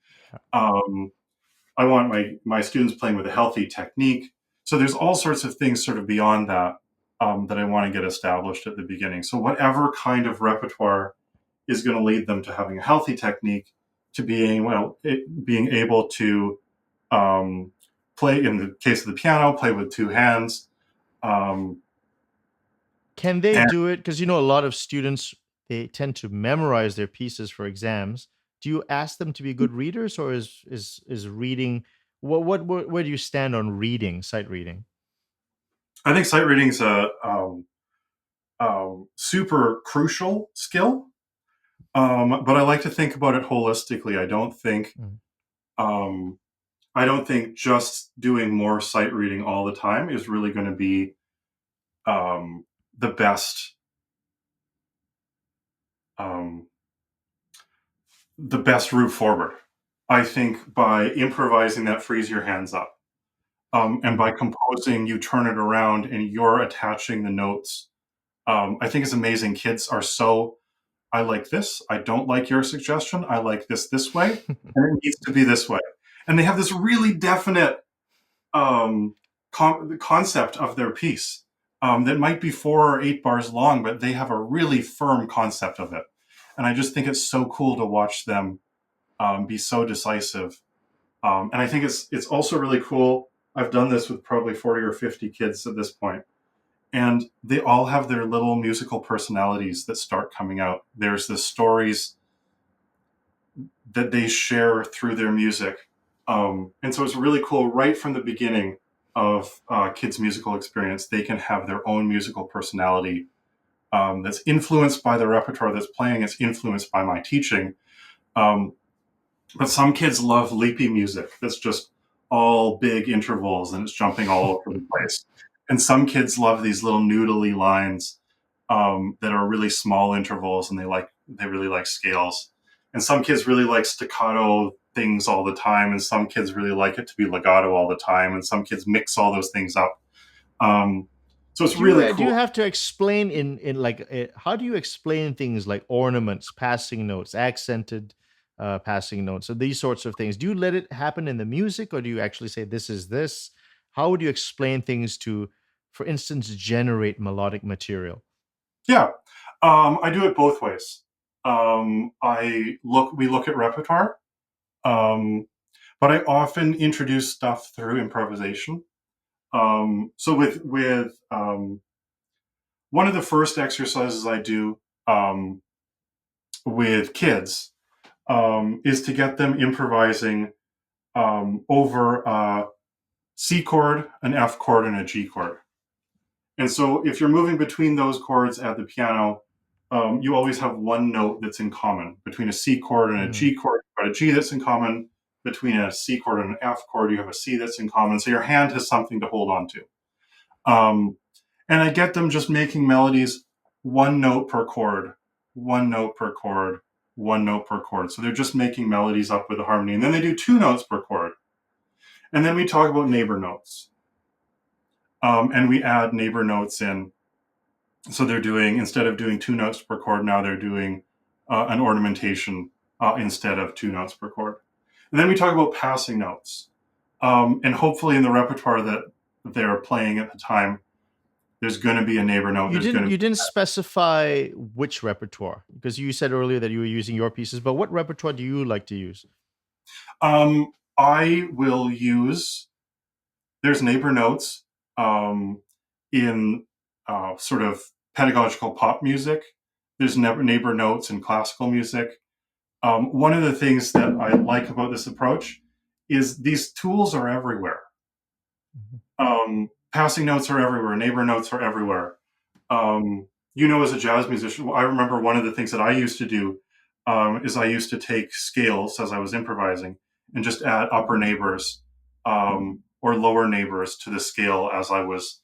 I want my students playing with a healthy technique. So there's all sorts of things sort of beyond that that I want to get established at the beginning. So whatever kind of repertoire is going to lead them to having a healthy technique, to being able to play, in the case of the piano, play with two hands. Can they do it? Because a lot of students, they tend to memorize their pieces for exams. Do you ask them to be good readers, or is reading where do you stand on reading, sight reading? I think sight reading is a super crucial skill, but I like to think about it holistically. I don't think just doing more sight reading all the time is really going to be the best route forward. I think by improvising, that frees your hands up. And by composing, you turn it around and you're attaching the notes. I think it's amazing. Kids are I like this. I don't like your suggestion. I like this way. And it needs to be this way. And they have this really definite concept of their piece that might be 4 or 8 bars long, but they have a really firm concept of it. And I just think it's so cool to watch them be so decisive. And I think it's also really cool. I've done this with probably 40 or 50 kids at this point, and they all have their little musical personalities that start coming out. There's the stories that they share through their music. And so it's really cool right from the beginning of kids' musical experience. They can have their own musical personality that's influenced by the repertoire that's playing. It's influenced by my teaching. But some kids love leapy music that's just all big intervals and it's jumping all over the place. And some kids love these little noodly lines that are really small intervals, and they really like scales. And some kids really like staccato things all the time, and some kids really like it to be legato all the time, and some kids mix all those things up. So it's really cool. Do you have to explain how do you explain things like ornaments, passing notes, accented passing notes, so these sorts of things? Do you let it happen in the music, or do you actually say this is this? How would you explain things to, for instance, generate melodic material? Yeah, I do it both ways. We look at repertoire, um, but I often introduce stuff through improvisation. So with one of the first exercises I do with kids is to get them improvising over a C chord, an F chord, and a G chord. And so if you're moving between those chords at the piano, you always have one note that's in common. Between a C chord and a G chord, you've got a G that's in common. Between a C chord and an F chord, you have a C that's in common. So your hand has something to hold on to. And I get them just making melodies one note per chord, one note per chord, one note per chord. So they're just making melodies up with the harmony. And then they do two notes per chord. And then we talk about neighbor notes. And we add neighbor notes in. So they're doing, instead of doing two notes per chord, now they're doing an ornamentation instead of two notes per chord. And then we talk about passing notes. And hopefully in the repertoire that they're playing at the time, there's going to be a neighbor note. You didn't specify which repertoire, because you said earlier that you were using your pieces, but what repertoire do you like to use? I will use, there's neighbor notes in sort of pedagogical pop music. There's neighbor notes in classical music. One of the things that I like about this approach is these tools are everywhere. Passing notes are everywhere. Neighbor notes are everywhere. As a jazz musician, I remember one of the things that I used to do is I used to take scales as I was improvising and just add upper neighbors or lower neighbors to the scale as I was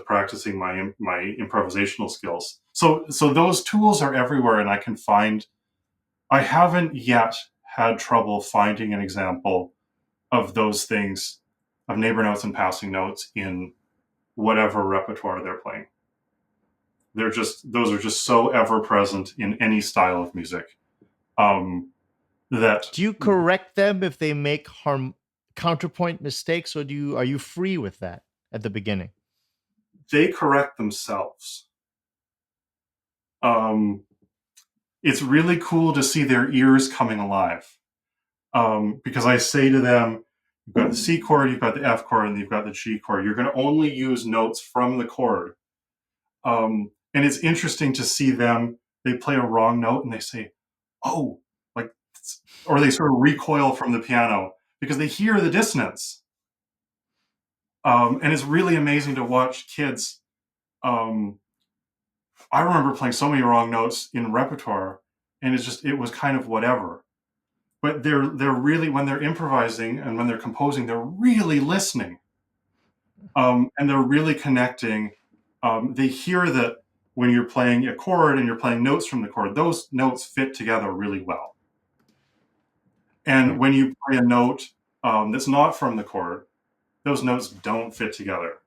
practicing my improvisational skills. So those tools are everywhere, and I haven't yet had trouble finding an example of those things, of neighbor notes and passing notes in whatever repertoire they're playing. Those are just so ever present in any style of music. That do you correct them if they make counterpoint mistakes, or are you free with that at the beginning? They correct themselves. It's really cool to see their ears coming alive, because I say to them, you've got the C chord, you've got the F chord, and you've got the G chord. You're going to only use notes from the chord. And it's interesting to see them, they play a wrong note and they say, oh, or they sort of recoil from the piano because they hear the dissonance. And it's really amazing to watch kids. I remember playing so many wrong notes in repertoire, and it was kind of whatever. But they're really, when they're improvising and when they're composing, they're really listening. And they're really connecting. They hear that when you're playing a chord and you're playing notes from the chord, those notes fit together really well. And when you play a note that's not from the chord, those notes don't fit together.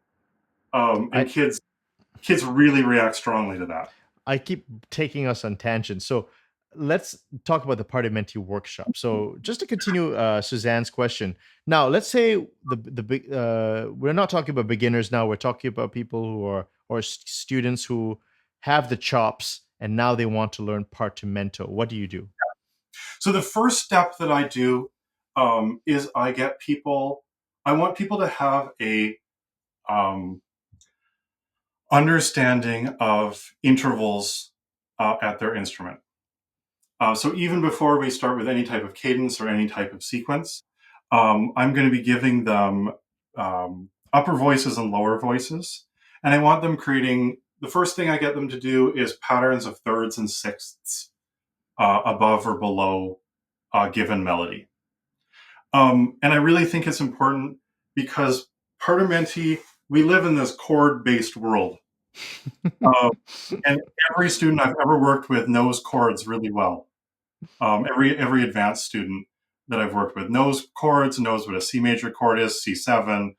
And kids really react strongly to that. I keep taking us on tangents. So let's talk about the Partimento Workshop. So just to continue Suzanne's question. Now, let's say we're not talking about beginners now. We're talking about people who are, or students who have the chops and now they want to learn Partimento. What do you do? So the first step that I do is I want people to have a understanding of intervals at their instrument. So even before we start with any type of cadence or any type of sequence, I'm going to be giving them upper voices and lower voices. And I want them the first thing I get them to do is patterns of thirds and sixths above or below a given melody. And I really think it's important because Partimenti, we live in this chord-based world. And every student I've ever worked with knows chords really well. Every advanced student that I've worked with knows chords, knows what a C major chord is, C7.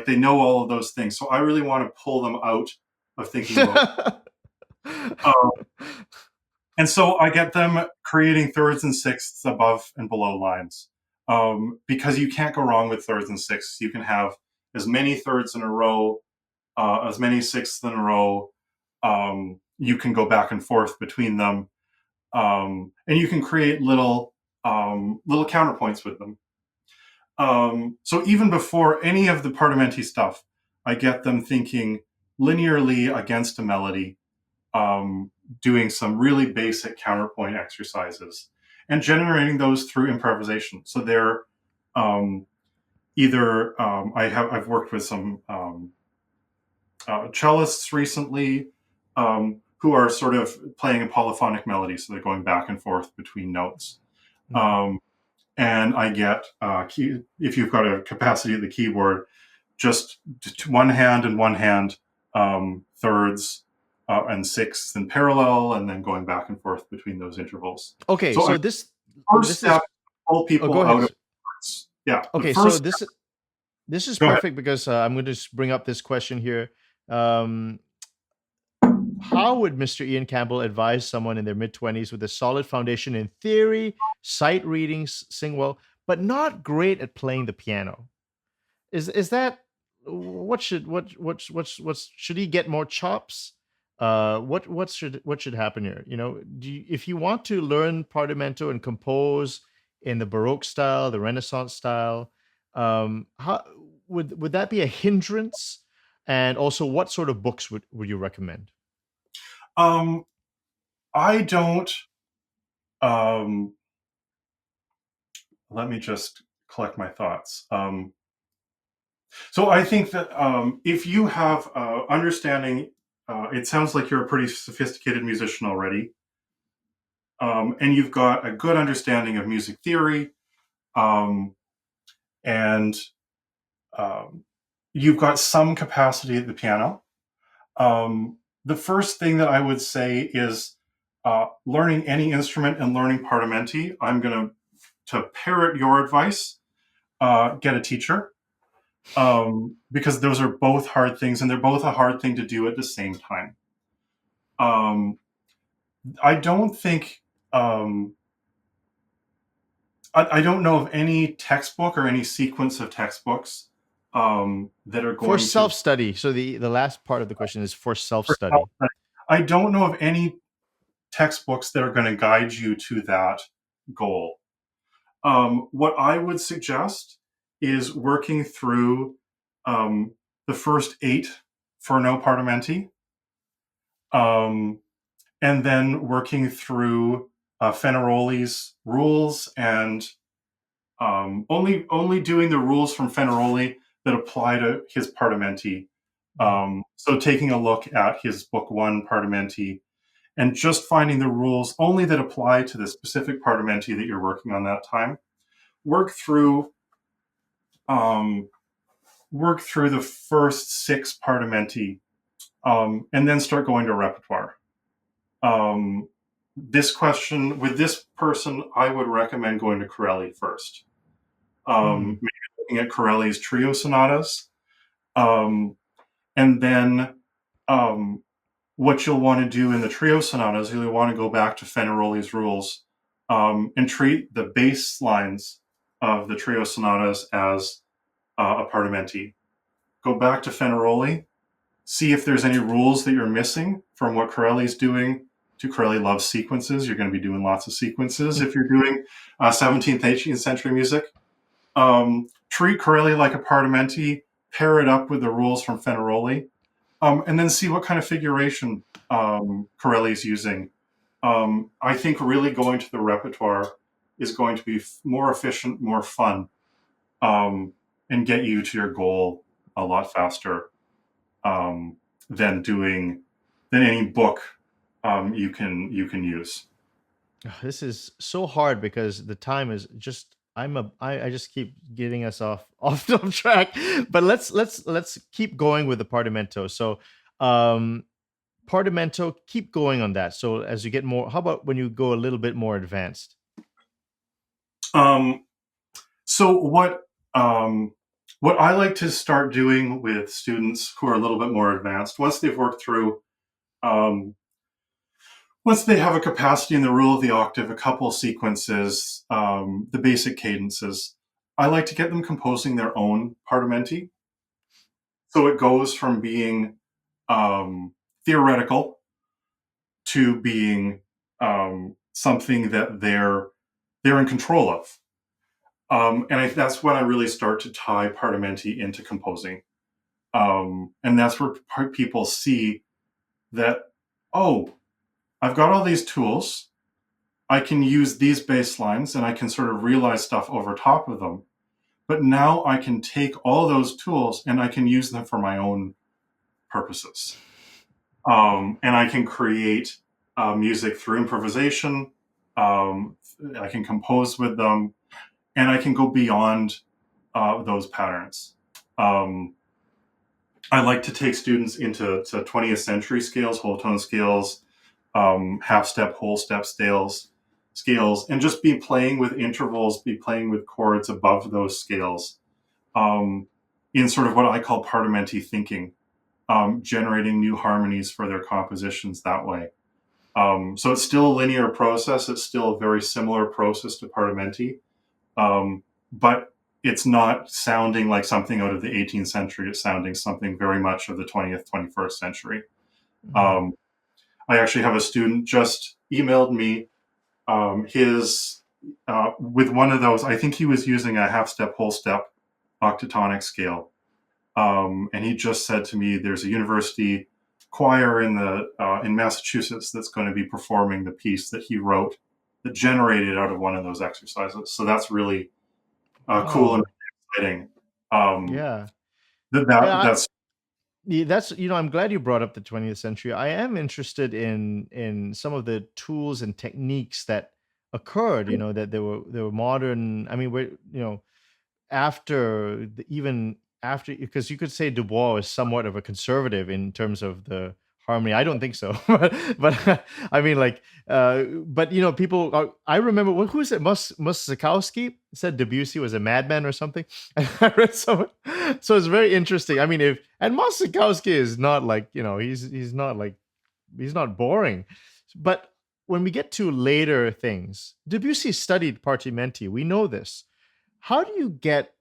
They know all of those things. So I really want to pull them out of thinking about and so I get them creating thirds and sixths above and below lines. Because you can't go wrong with thirds and sixths. You can have as many thirds in a row, as many sixths in a row, You can go back and forth between them, and you can create little counterpoints with them. So even before any of the Partimenti stuff, I get them thinking linearly against a melody, doing some really basic counterpoint exercises, and generating those through improvisation. So they're I've worked with some cellists recently, who are sort of playing a polyphonic melody, so they're going back and forth between notes. And I get, if you've got a capacity at the keyboard, just one hand and one hand, thirds and sixths in parallel, and then going back and forth between those intervals. Okay, so this step, is pull people go ahead. out of parts. Yeah. Okay, so this is perfect because I'm going to bring up this question here. How would Mr. Ian Campbell advise someone in their mid-20s with a solid foundation in theory, sight readings, sing well, but not great at playing the piano? Is that what should he get more chops? What should happen here? You know, if you want to learn Partimento and compose in the Baroque style, the Renaissance style, how would that be a hindrance? And also, what sort of books would you recommend? I don't. Let me just collect my thoughts. So I think that if you have understanding, it sounds like you're a pretty sophisticated musician already, and you've got a good understanding of music theory, and you've got some capacity at the piano. The first thing that I would say is learning any instrument and learning Partimenti. I'm going to parrot your advice, get a teacher, because those are both hard things, and they're both a hard thing to do at the same time. I don't think, I don't know of any textbook or any sequence of textbooks that are going for self-study. So the last part of the question is for self-study. I don't know of any textbooks that are going to guide you to that goal. What I would suggest is working through the first 8 Furno Partimenti, and then working through Fenaroli's rules, and only doing the rules from Fenaroli that apply to his Partimenti. So taking a look at his Book 1 Partimenti and just finding the rules only that apply to the specific Partimenti that you're working on that time. Work through the first 6 Partimenti, and then start going to repertoire. This question, with this person, I would recommend going to Corelli first. Maybe looking at Corelli's trio sonatas. And then what you'll want to do in the trio sonatas, you'll want to go back to Fenaroli's rules, and treat the bass lines of the trio sonatas as a Partimenti. Go back to Fenaroli, see if there's any rules that you're missing from what Corelli's doing. Corelli loves sequences. You're going to be doing lots of sequences if you're doing 17th, 18th century music. Treat Corelli like a Partimenti, pair it up with the rules from Fenaroli, and then see what kind of figuration Corelli's using. I think really going to the repertoire is going to be more efficient, more fun, and get you to your goal a lot faster than any book you can use. This is so hard because the time is just I just keep getting us off track. But let's keep going with the Partimento. So Partimento, keep going on that. So as you get more, how about when you go a little bit more advanced? So what I like to start doing with students who are a little bit more advanced, once they've worked through, once they have a capacity in the rule of the octave, a couple sequences, the basic cadences, I like to get them composing their own Partimenti. So it goes from being theoretical to being something that they're in control of. And that's when I really start to tie Partimenti into composing. And that's where people see that, oh, I've got all these tools. I can use these bass lines and I can sort of realize stuff over top of them. But now I can take all those tools and I can use them for my own purposes. And I can create music through improvisation. I can compose with them, and I can go beyond those patterns. I like to take students into 20th century scales, whole tone scales, half step, whole step scales, and just be playing with intervals, be playing with chords above those scales, in sort of what I call Partimenti thinking, generating new harmonies for their compositions that way. So it's still a linear process. It's still a very similar process to Partimenti, but it's not sounding like something out of the 18th century. It's sounding something very much of the 20th, 21st century. Mhm. I actually have a student just emailed me his with one of those. I think he was using a half step, whole step octatonic scale, and he just said to me, "There's a university choir in Massachusetts that's going to be performing the piece that he wrote that generated out of one of those exercises." So that's really cool and Oh, exciting. Um, yeah. that, Yeah, that that's yeah, that's, I'm glad you brought up the 20th century. I am interested in some of the tools and techniques that occurred, that they were modern. I mean, we're, after even after, because you could say Dubois is somewhat of a conservative in terms of the harmony. I don't think so, but I mean, like, but people are, I remember, who is it? Musikowski said Debussy was a madman or something. I read someone, so it's very interesting. I mean, if and Musikowski is not like, he's not like, he's not boring, but when we get to later things, Debussy studied Partimenti. We know this. How do you get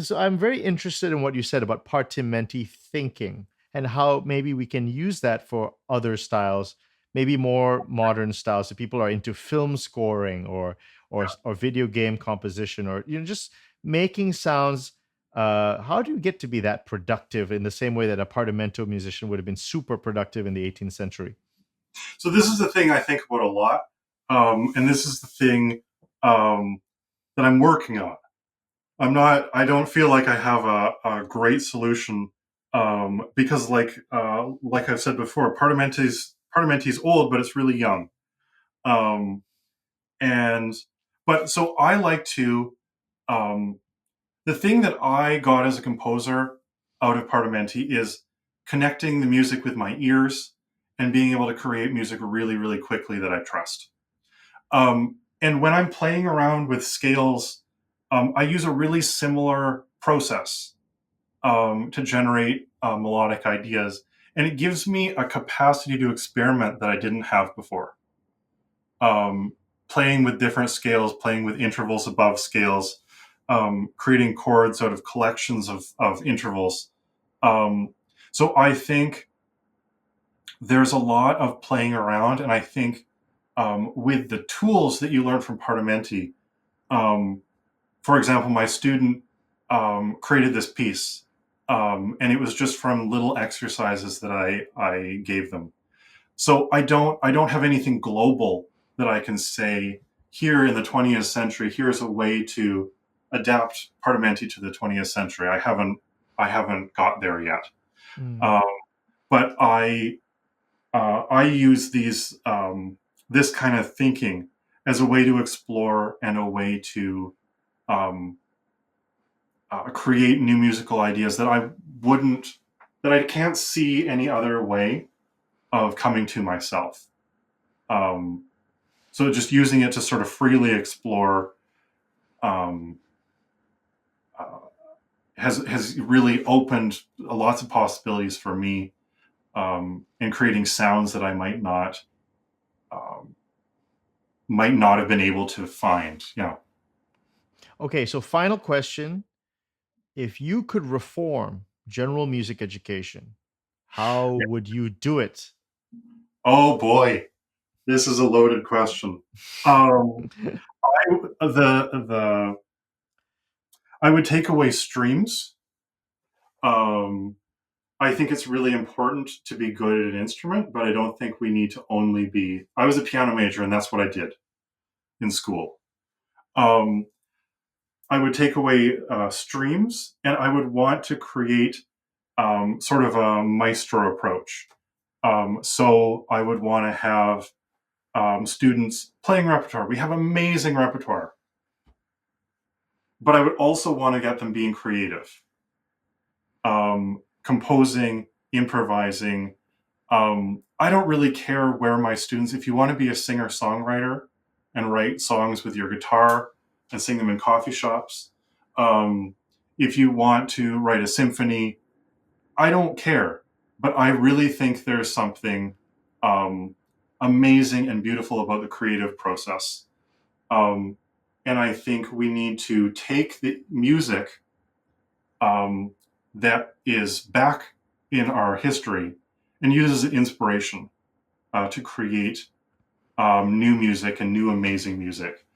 so I'm very interested in what you said about partimenti thinking and how maybe we can use that for other styles, maybe more modern styles. If people are into film scoring or video game composition, or just making sounds. How do you get to be that productive in the same way that a partimento musician would have been super productive in the 18th century? so. This is the thing I think about a lot, and this is the thing that I'm working on. I don't feel like I have a great solution, because, like I've said before, Partimenti's old, but it's really young. Um, and but so I like to, um, the thing that I got as a composer out of Partimenti is connecting the music with my ears and being able to create music really, really quickly that I trust. And when I'm playing around with scales, I use a really similar process to generate melodic ideas. And it gives me a capacity to experiment that I didn't have before. Playing with different scales, playing with intervals above scales, creating chords out of collections of intervals. So I think there's a lot of playing around, and I think with the tools that you learn from Partimenti, for example, my student created this piece, and it was just from little exercises that I gave them. So I don't have anything global that I can say here in the 20th century. Here's a way to adapt Partimenti to the 20th century. I haven't got there yet, Mm. um, but I use this kind of thinking as a way to explore and a way to um, create new musical ideas that I can't see any other way of coming to myself. Um, so just using it to sort of freely explore um, uh, has really opened lots of possibilities for me, in creating sounds that I um, might not have been able to find. Yeah. Okay, so final question. If you could reform general music education, How would you do it? Oh boy, this is a loaded question. The I would take away streams. Um, I think it's really important to be good at an instrument, but I don't think we need to only be. I was a piano major, and that's what I did in school. Um, I would take away streams, and I would want to create sort of a maestro approach. So I would want to have students playing repertoire. We have amazing repertoire, but I would also want to get them being creative, composing, improvising. I don't really care where my students, if you want to be a singer songwriter and write songs with your guitar and sing them in coffee shops, if you want to write a symphony, I don't care. But I really think there's something amazing and beautiful about the creative process. And I think we need to take the music that is back in our history and use it as an inspiration to create new music and new amazing music.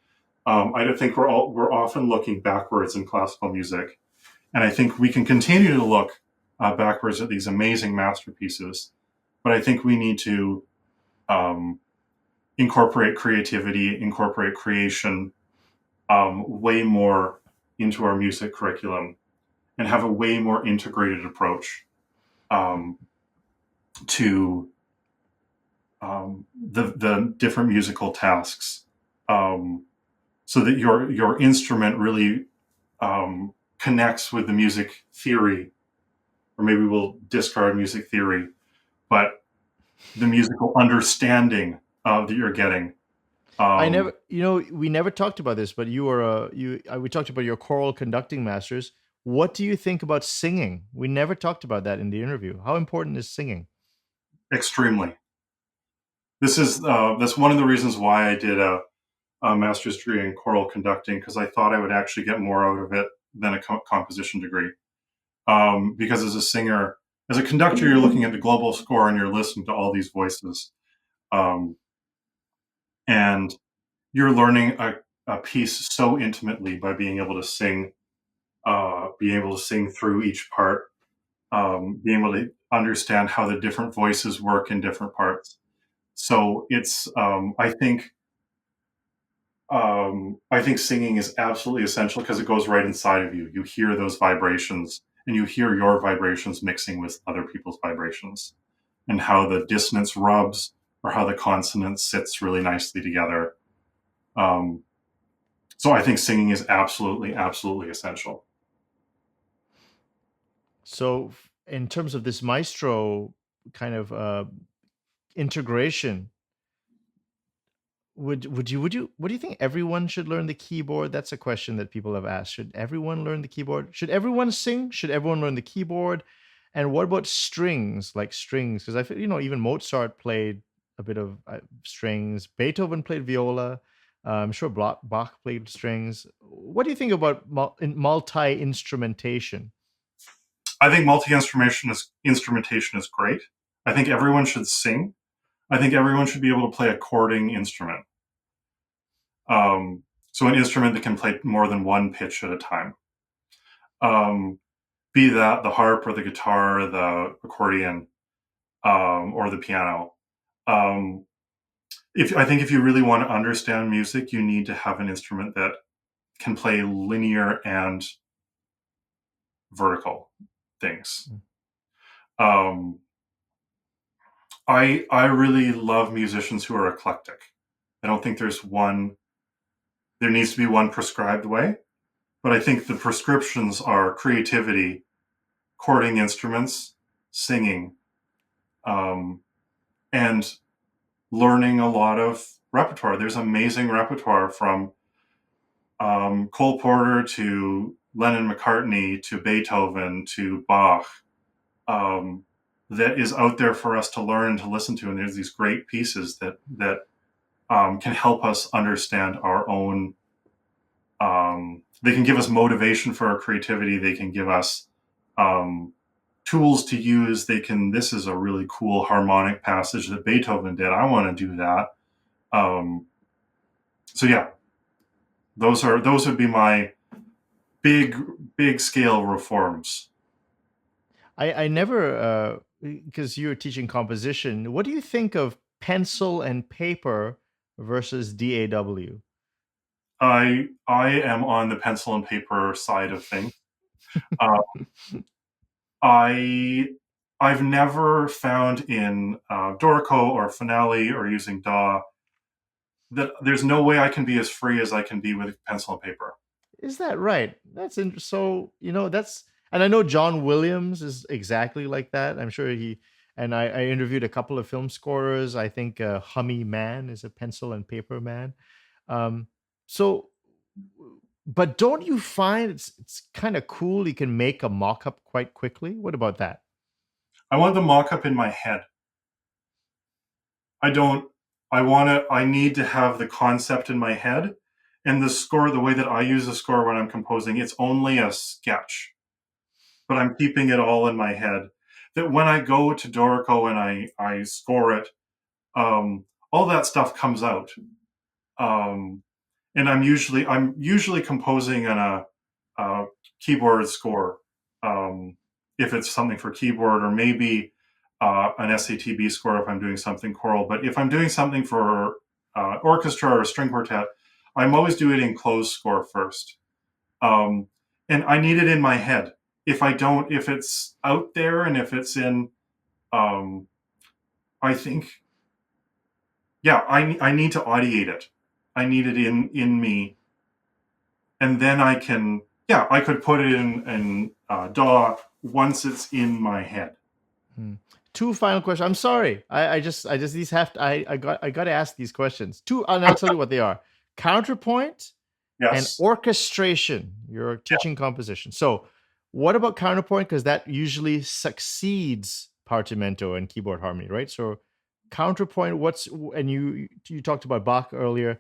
I think we're often looking backwards in classical music, and I think we can continue to look backwards at these amazing masterpieces, but I think we need to incorporate creativity, incorporate creation way more into our music curriculum, and have a way more integrated approach to the different musical tasks, so that your instrument really connects with the music theory, or maybe we'll discard music theory, but the musical understanding that you're getting. I never, we never talked about this, but we talked about your choral conducting masters. What do you think about singing? We never talked about that in the interview. How important is singing? Extremely. That's one of the reasons why I did a master's degree in choral conducting, because I thought I would actually get more out of it than a composition degree. Because as a singer, as a conductor, you're looking at the global score and you're listening to all these voices, and you're learning a piece so intimately by being able to sing through each part, being able to understand how the different voices work in different parts. So it's I think singing is absolutely essential because it goes right inside of you. You hear those vibrations, and you hear your vibrations mixing with other people's vibrations, and how the dissonance rubs or how the consonant sits really nicely together. So I think singing is absolutely, absolutely essential. So, in terms of this maestro kind of integration, what do you think everyone should learn the keyboard? That's a question that people have asked. Should everyone learn the keyboard? Should everyone sing? Should everyone learn the keyboard? And what about strings, like strings? Because I feel, even Mozart played a bit of strings. Beethoven played viola. I'm sure Bach played strings. What do you think about multi-instrumentation? I think multi-instrumentation is great. I think everyone should sing. I think everyone should be able to play a chording instrument. So an instrument that can play more than one pitch at a time. Be that the harp or the guitar, the accordion, or the piano. I think if you really want to understand music, you need to have an instrument that can play linear and vertical things. I really love musicians who are eclectic. I don't think there needs to be one prescribed way, but I think the prescriptions are creativity, chording instruments, singing, and learning a lot of repertoire. There's amazing repertoire from Cole Porter to Lennon-McCartney to Beethoven to Bach, that is out there for us to learn and to listen to. And there's these great pieces that can help us understand our own. They can give us motivation for our creativity. They can give us tools to use. This is a really cool harmonic passage that Beethoven did. I want to do that. So yeah, those would be my big scale reforms. I never, because you're teaching composition, what do you think of pencil and paper versus DAW? I am on the pencil and paper side of things. Uh, I've never found in Dorico or Finale or using DAW that there's no way I can be as free as I can be with pencil and paper. Is that right? That's so, that's, and I know John Williams is exactly like that. I'm sure I interviewed a couple of film scorers. I think Hummy Man is a pencil and paper man. Um, so, but don't you find it's kind of cool? You can make a mock-up quite quickly. What about that? I want the mock-up in my head. I need to have the concept in my head. And the score, the way that I use the score when I'm composing, it's only a sketch, but I'm keeping it all in my head. That when I go to Dorico and I score it, all that stuff comes out. And I'm usually composing in a keyboard score, if it's something for keyboard, or maybe an SATB score if I'm doing something choral. But if I'm doing something for orchestra or string quartet, I'm always doing it in closed score first. And I need it in my head. If it's out there and if it's in, I think, yeah, I need to audiate it. I need it in me. And then I could put it in DAW once it's in my head. Two final questions. I'm sorry. I just these have to, I got to ask these questions. Two, and I'll tell you what they are. Counterpoint and orchestration. You're teaching composition. So what about counterpoint? Because that usually succeeds partimento and keyboard harmony, right? So counterpoint, and you talked about Bach earlier.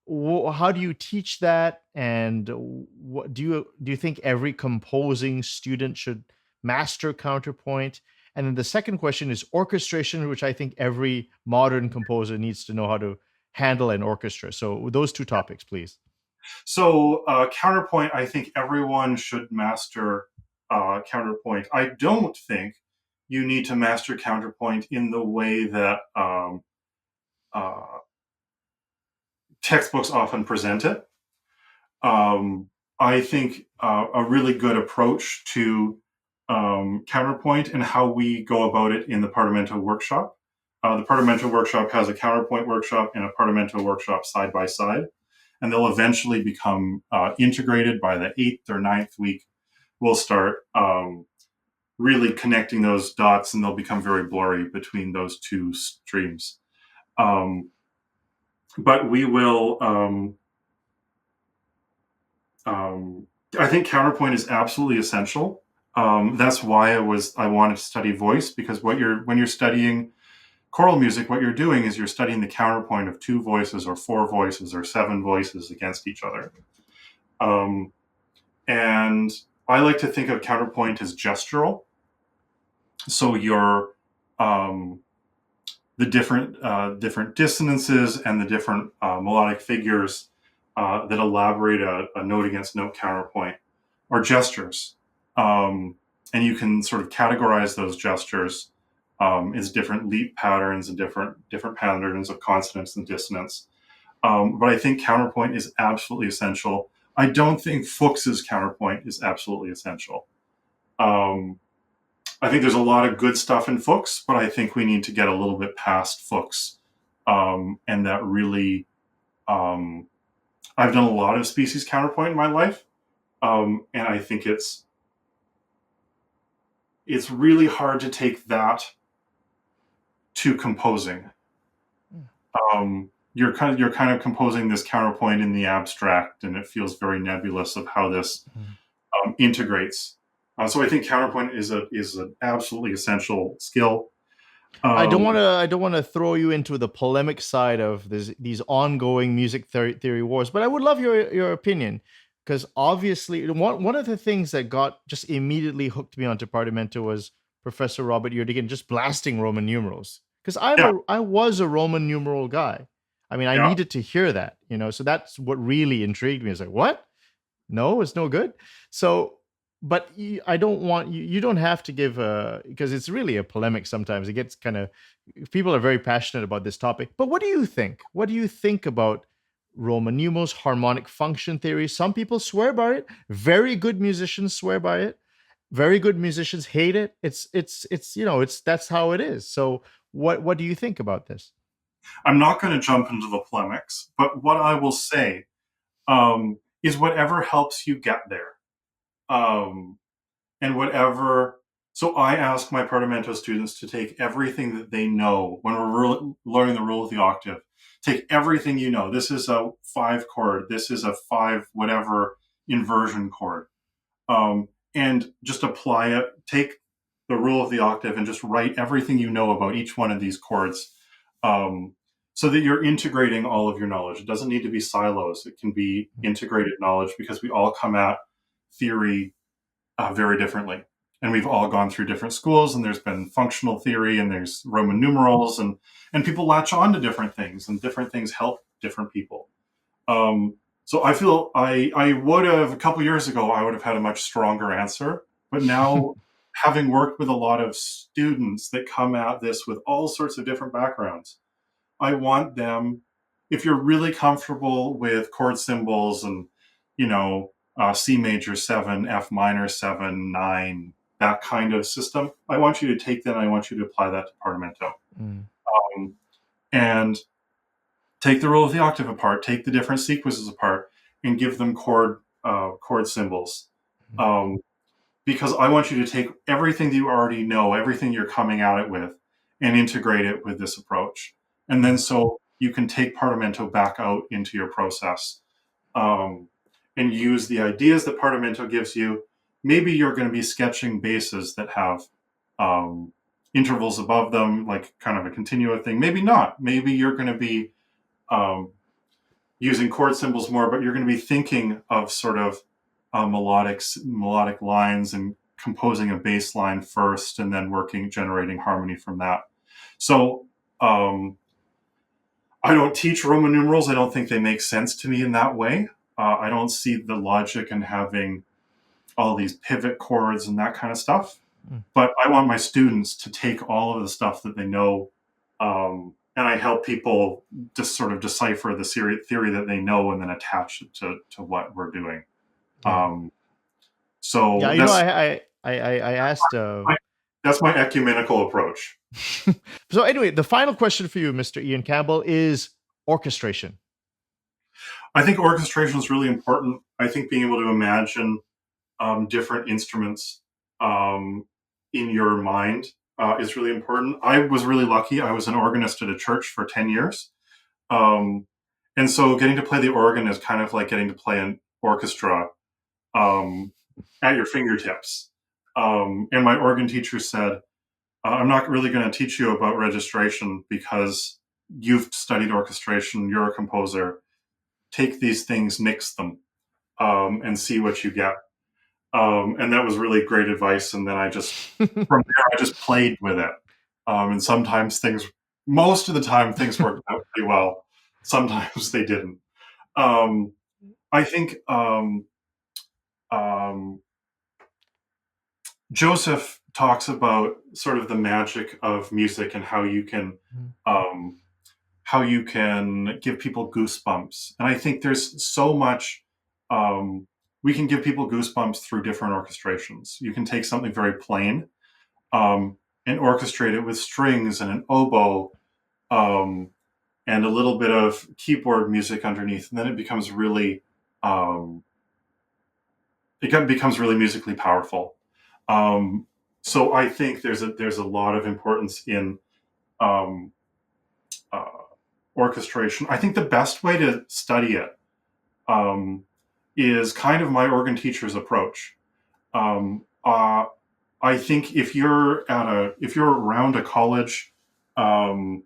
How do you teach that? And what do you think every composing student should master counterpoint? And then the second question is orchestration, which I think every modern composer needs to know how to handle an orchestra. So those two topics, please. So counterpoint, I think everyone should master counterpoint. I don't think you need to master counterpoint in the way that textbooks often present it. I think a really good approach to counterpoint and how we go about it in the Partimento Workshop. The Partimento Workshop has a counterpoint workshop and a Partimento workshop side by side, and they'll eventually become integrated by the 8th or 9th week. We'll start really connecting those dots, and they'll become very blurry between those two streams. But we will. I think counterpoint is absolutely essential. That's why I wanted to study voice, because when you're studying choral music, what you're doing is you're studying the counterpoint of 2 voices or 4 voices or 7 voices against each other. And I like to think of counterpoint as gestural. So your the different dissonances and the different melodic figures that elaborate a note against note counterpoint are gestures. And you can sort of categorize those gestures as different leap patterns and different patterns of consonance and dissonance. But I think counterpoint is absolutely essential. I don't think Fuchs's counterpoint is absolutely essential. I think there's a lot of good stuff in Fuchs, but I think we need to get a little bit past Fuchs. And that really, I've done a lot of species counterpoint in my life. And I think it's really hard to take that to composing. You're kind of composing this counterpoint in the abstract, and it feels very nebulous of how this integrates. So I think counterpoint is an absolutely essential skill. I don't want to throw you into the polemic side of these ongoing music theory wars, but I would love your opinion, because obviously one of the things that got just immediately hooked me onto Partimento was Professor Robert Yurdigan just blasting Roman numerals because Yeah, I was a Roman numeral guy. I mean, I yeah. needed to hear that, so that's what really intrigued me. It's like, what? No, it's no good. So, but I don't want you. You don't have to give because it's really a polemic. Sometimes it gets kind of people are very passionate about this topic. But what do you think? What do you think about Roman numerals, harmonic function theory? Some people swear by it. Very good musicians swear by it. Very good musicians hate it. It's that's how it is. So, what do you think about this? I'm not going to jump into the polemics, but what I will say is whatever helps you get there. Um, and whatever. So I ask my Partimento students to take everything that they know when we're learning the rule of the octave. Take everything you know. This is a 5 chord. This is a 5 whatever inversion chord. And just apply it. Take the rule of the octave and just write everything you know about each one of these chords, so that you're integrating all of your knowledge. It doesn't need to be silos. It can be integrated knowledge because we all come at theory very differently. And we've all gone through different schools, and there's been functional theory, and there's Roman numerals, and people latch on to different things, and different things help different people. So I feel I would have a couple years ago, I would have had a much stronger answer. But now, having worked with a lot of students that come at this with all sorts of different backgrounds, I want them, if you're really comfortable with chord symbols and, C major 7, F minor 7, 9, that kind of system, I want you to take that and I want you to apply that to Partimento. Mm. And take the rule of the octave apart, take the different sequences apart, and give them chord symbols. Because I want you to take everything that you already know, everything you're coming at it with, and integrate it with this approach. And then so you can take Partimento back out into your process, and use the ideas that Partimento gives you. Maybe you're going to be sketching basses that have intervals above them, like kind of a continua thing. Maybe not. Maybe you're going to be using chord symbols more, but you're going to be thinking of sort of melodic lines and composing a bass line first, and then generating harmony from that. So I don't teach Roman numerals. I don't think they make sense to me in that way. I don't see the logic in having all these pivot chords and that kind of stuff. But I want my students to take all of the stuff that they know, and I help people just sort of decipher the theory that they know and then attach it to what we're doing. So Yeah, I asked. That's my ecumenical approach. So anyway, the final question for you, Mr. Ian Campbell, is orchestration. I think orchestration is really important. I think being able to imagine different instruments in your mind is really important. I was really lucky. I was an organist at a church for 10 years. And so getting to play the organ is kind of like getting to play an orchestra at your fingertips. And my organ teacher said, I'm not really going to teach you about registration because you've studied orchestration, you're a composer. Take these things, mix them, and see what you get. And that was really great advice. And then from there, I just played with it. And most of the time, things worked out pretty well. Sometimes they didn't. I think Joseph talks about sort of the magic of music and how you can give people goosebumps. And I think there's so much we can give people goosebumps through different orchestrations. You can take something very plain and orchestrate it with strings and an oboe and a little bit of keyboard music underneath, and then it becomes really musically powerful. So I think there's a lot of importance in orchestration. I think the best way to study it is kind of my organ teacher's approach. I think if you're around a college and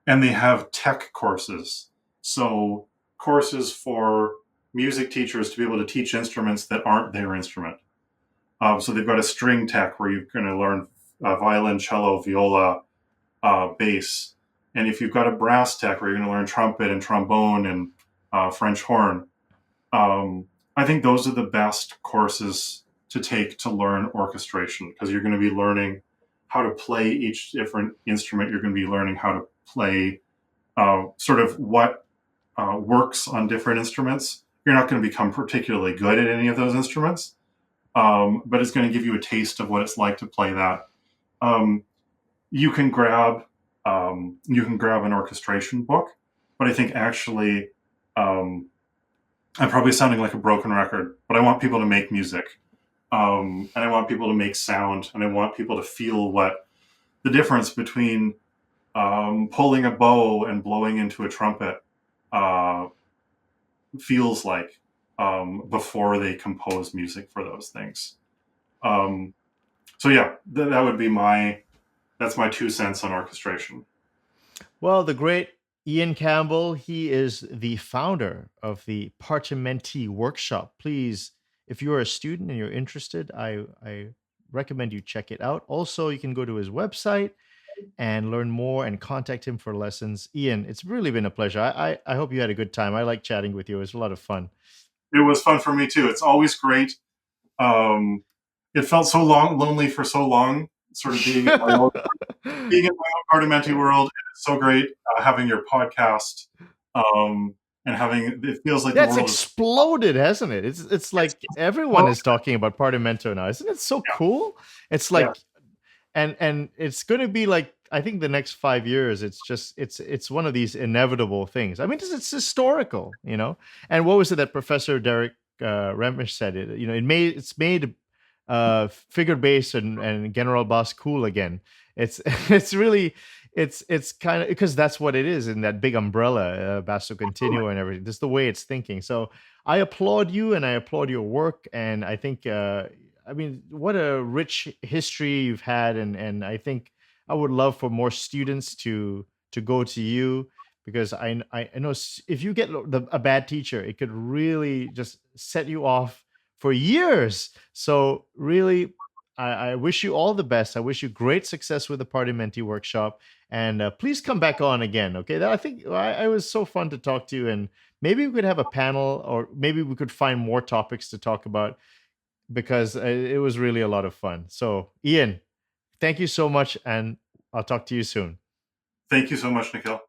they have tech courses, so courses for music teachers to be able to teach instruments that aren't their instrument. So they've got a string tech where you're going to learn violin, cello, viola, bass. And if you've got a brass tech where you're going to learn trumpet and trombone and French horn, I think those are the best courses to take to learn orchestration, because you're going to be learning how to play each different instrument. You're going to be learning how to play sort of what works on different instruments. You're not going to become particularly good at any of those instruments, but it's going to give you a taste of what it's like to play that. You can grab an orchestration book, but I think actually I'm probably sounding like a broken record, but I want people to make music, and I want people to make sound, and I want people to feel what the difference between pulling a bow and blowing into a trumpet feels like before they compose music for those things. So yeah, that would be that's my 2 cents on orchestration. Well, the great Ian Campbell, he is the founder of the Partimento Workshop. Please, if you're a student and you're interested, I recommend you check it out. Also, you can go to his website and learn more and contact him for lessons. Ian, it's really been a pleasure. I hope you had a good time. I like chatting with you. It was a lot of fun. It was fun for me too. It's always great. It felt so lonely for so long, sort of being in my own parliamentary world. It's so great having your podcast, and having it feels like That's the world exploded, hasn't it? It's like everyone is talking about Partimento now. Isn't it so cool? It's like, and it's going to be like, I think the next 5 years, it's one of these inevitable things. I mean, it's historical, you know. And what was it that Professor Derek Remish said? It's made figure bass and general bass cool again. It's really it's kind of, because that's what it is in that big umbrella, basso continuo and everything. That's the way it's thinking. So I applaud you and I applaud your work, and I think I mean, what a rich history you've had, and I think I would love for more students to go to you, because I know if you get a bad teacher, it could really just set you off for years. So really, I wish you all the best. I wish you great success with the Partimenti Workshop, and please come back on again. Okay, I think I was so fun to talk to you, and maybe we could have a panel, or maybe we could find more topics to talk about, because it was really a lot of fun. So Ian, thank you so much, and I'll talk to you soon. Thank you so much, Nikhil.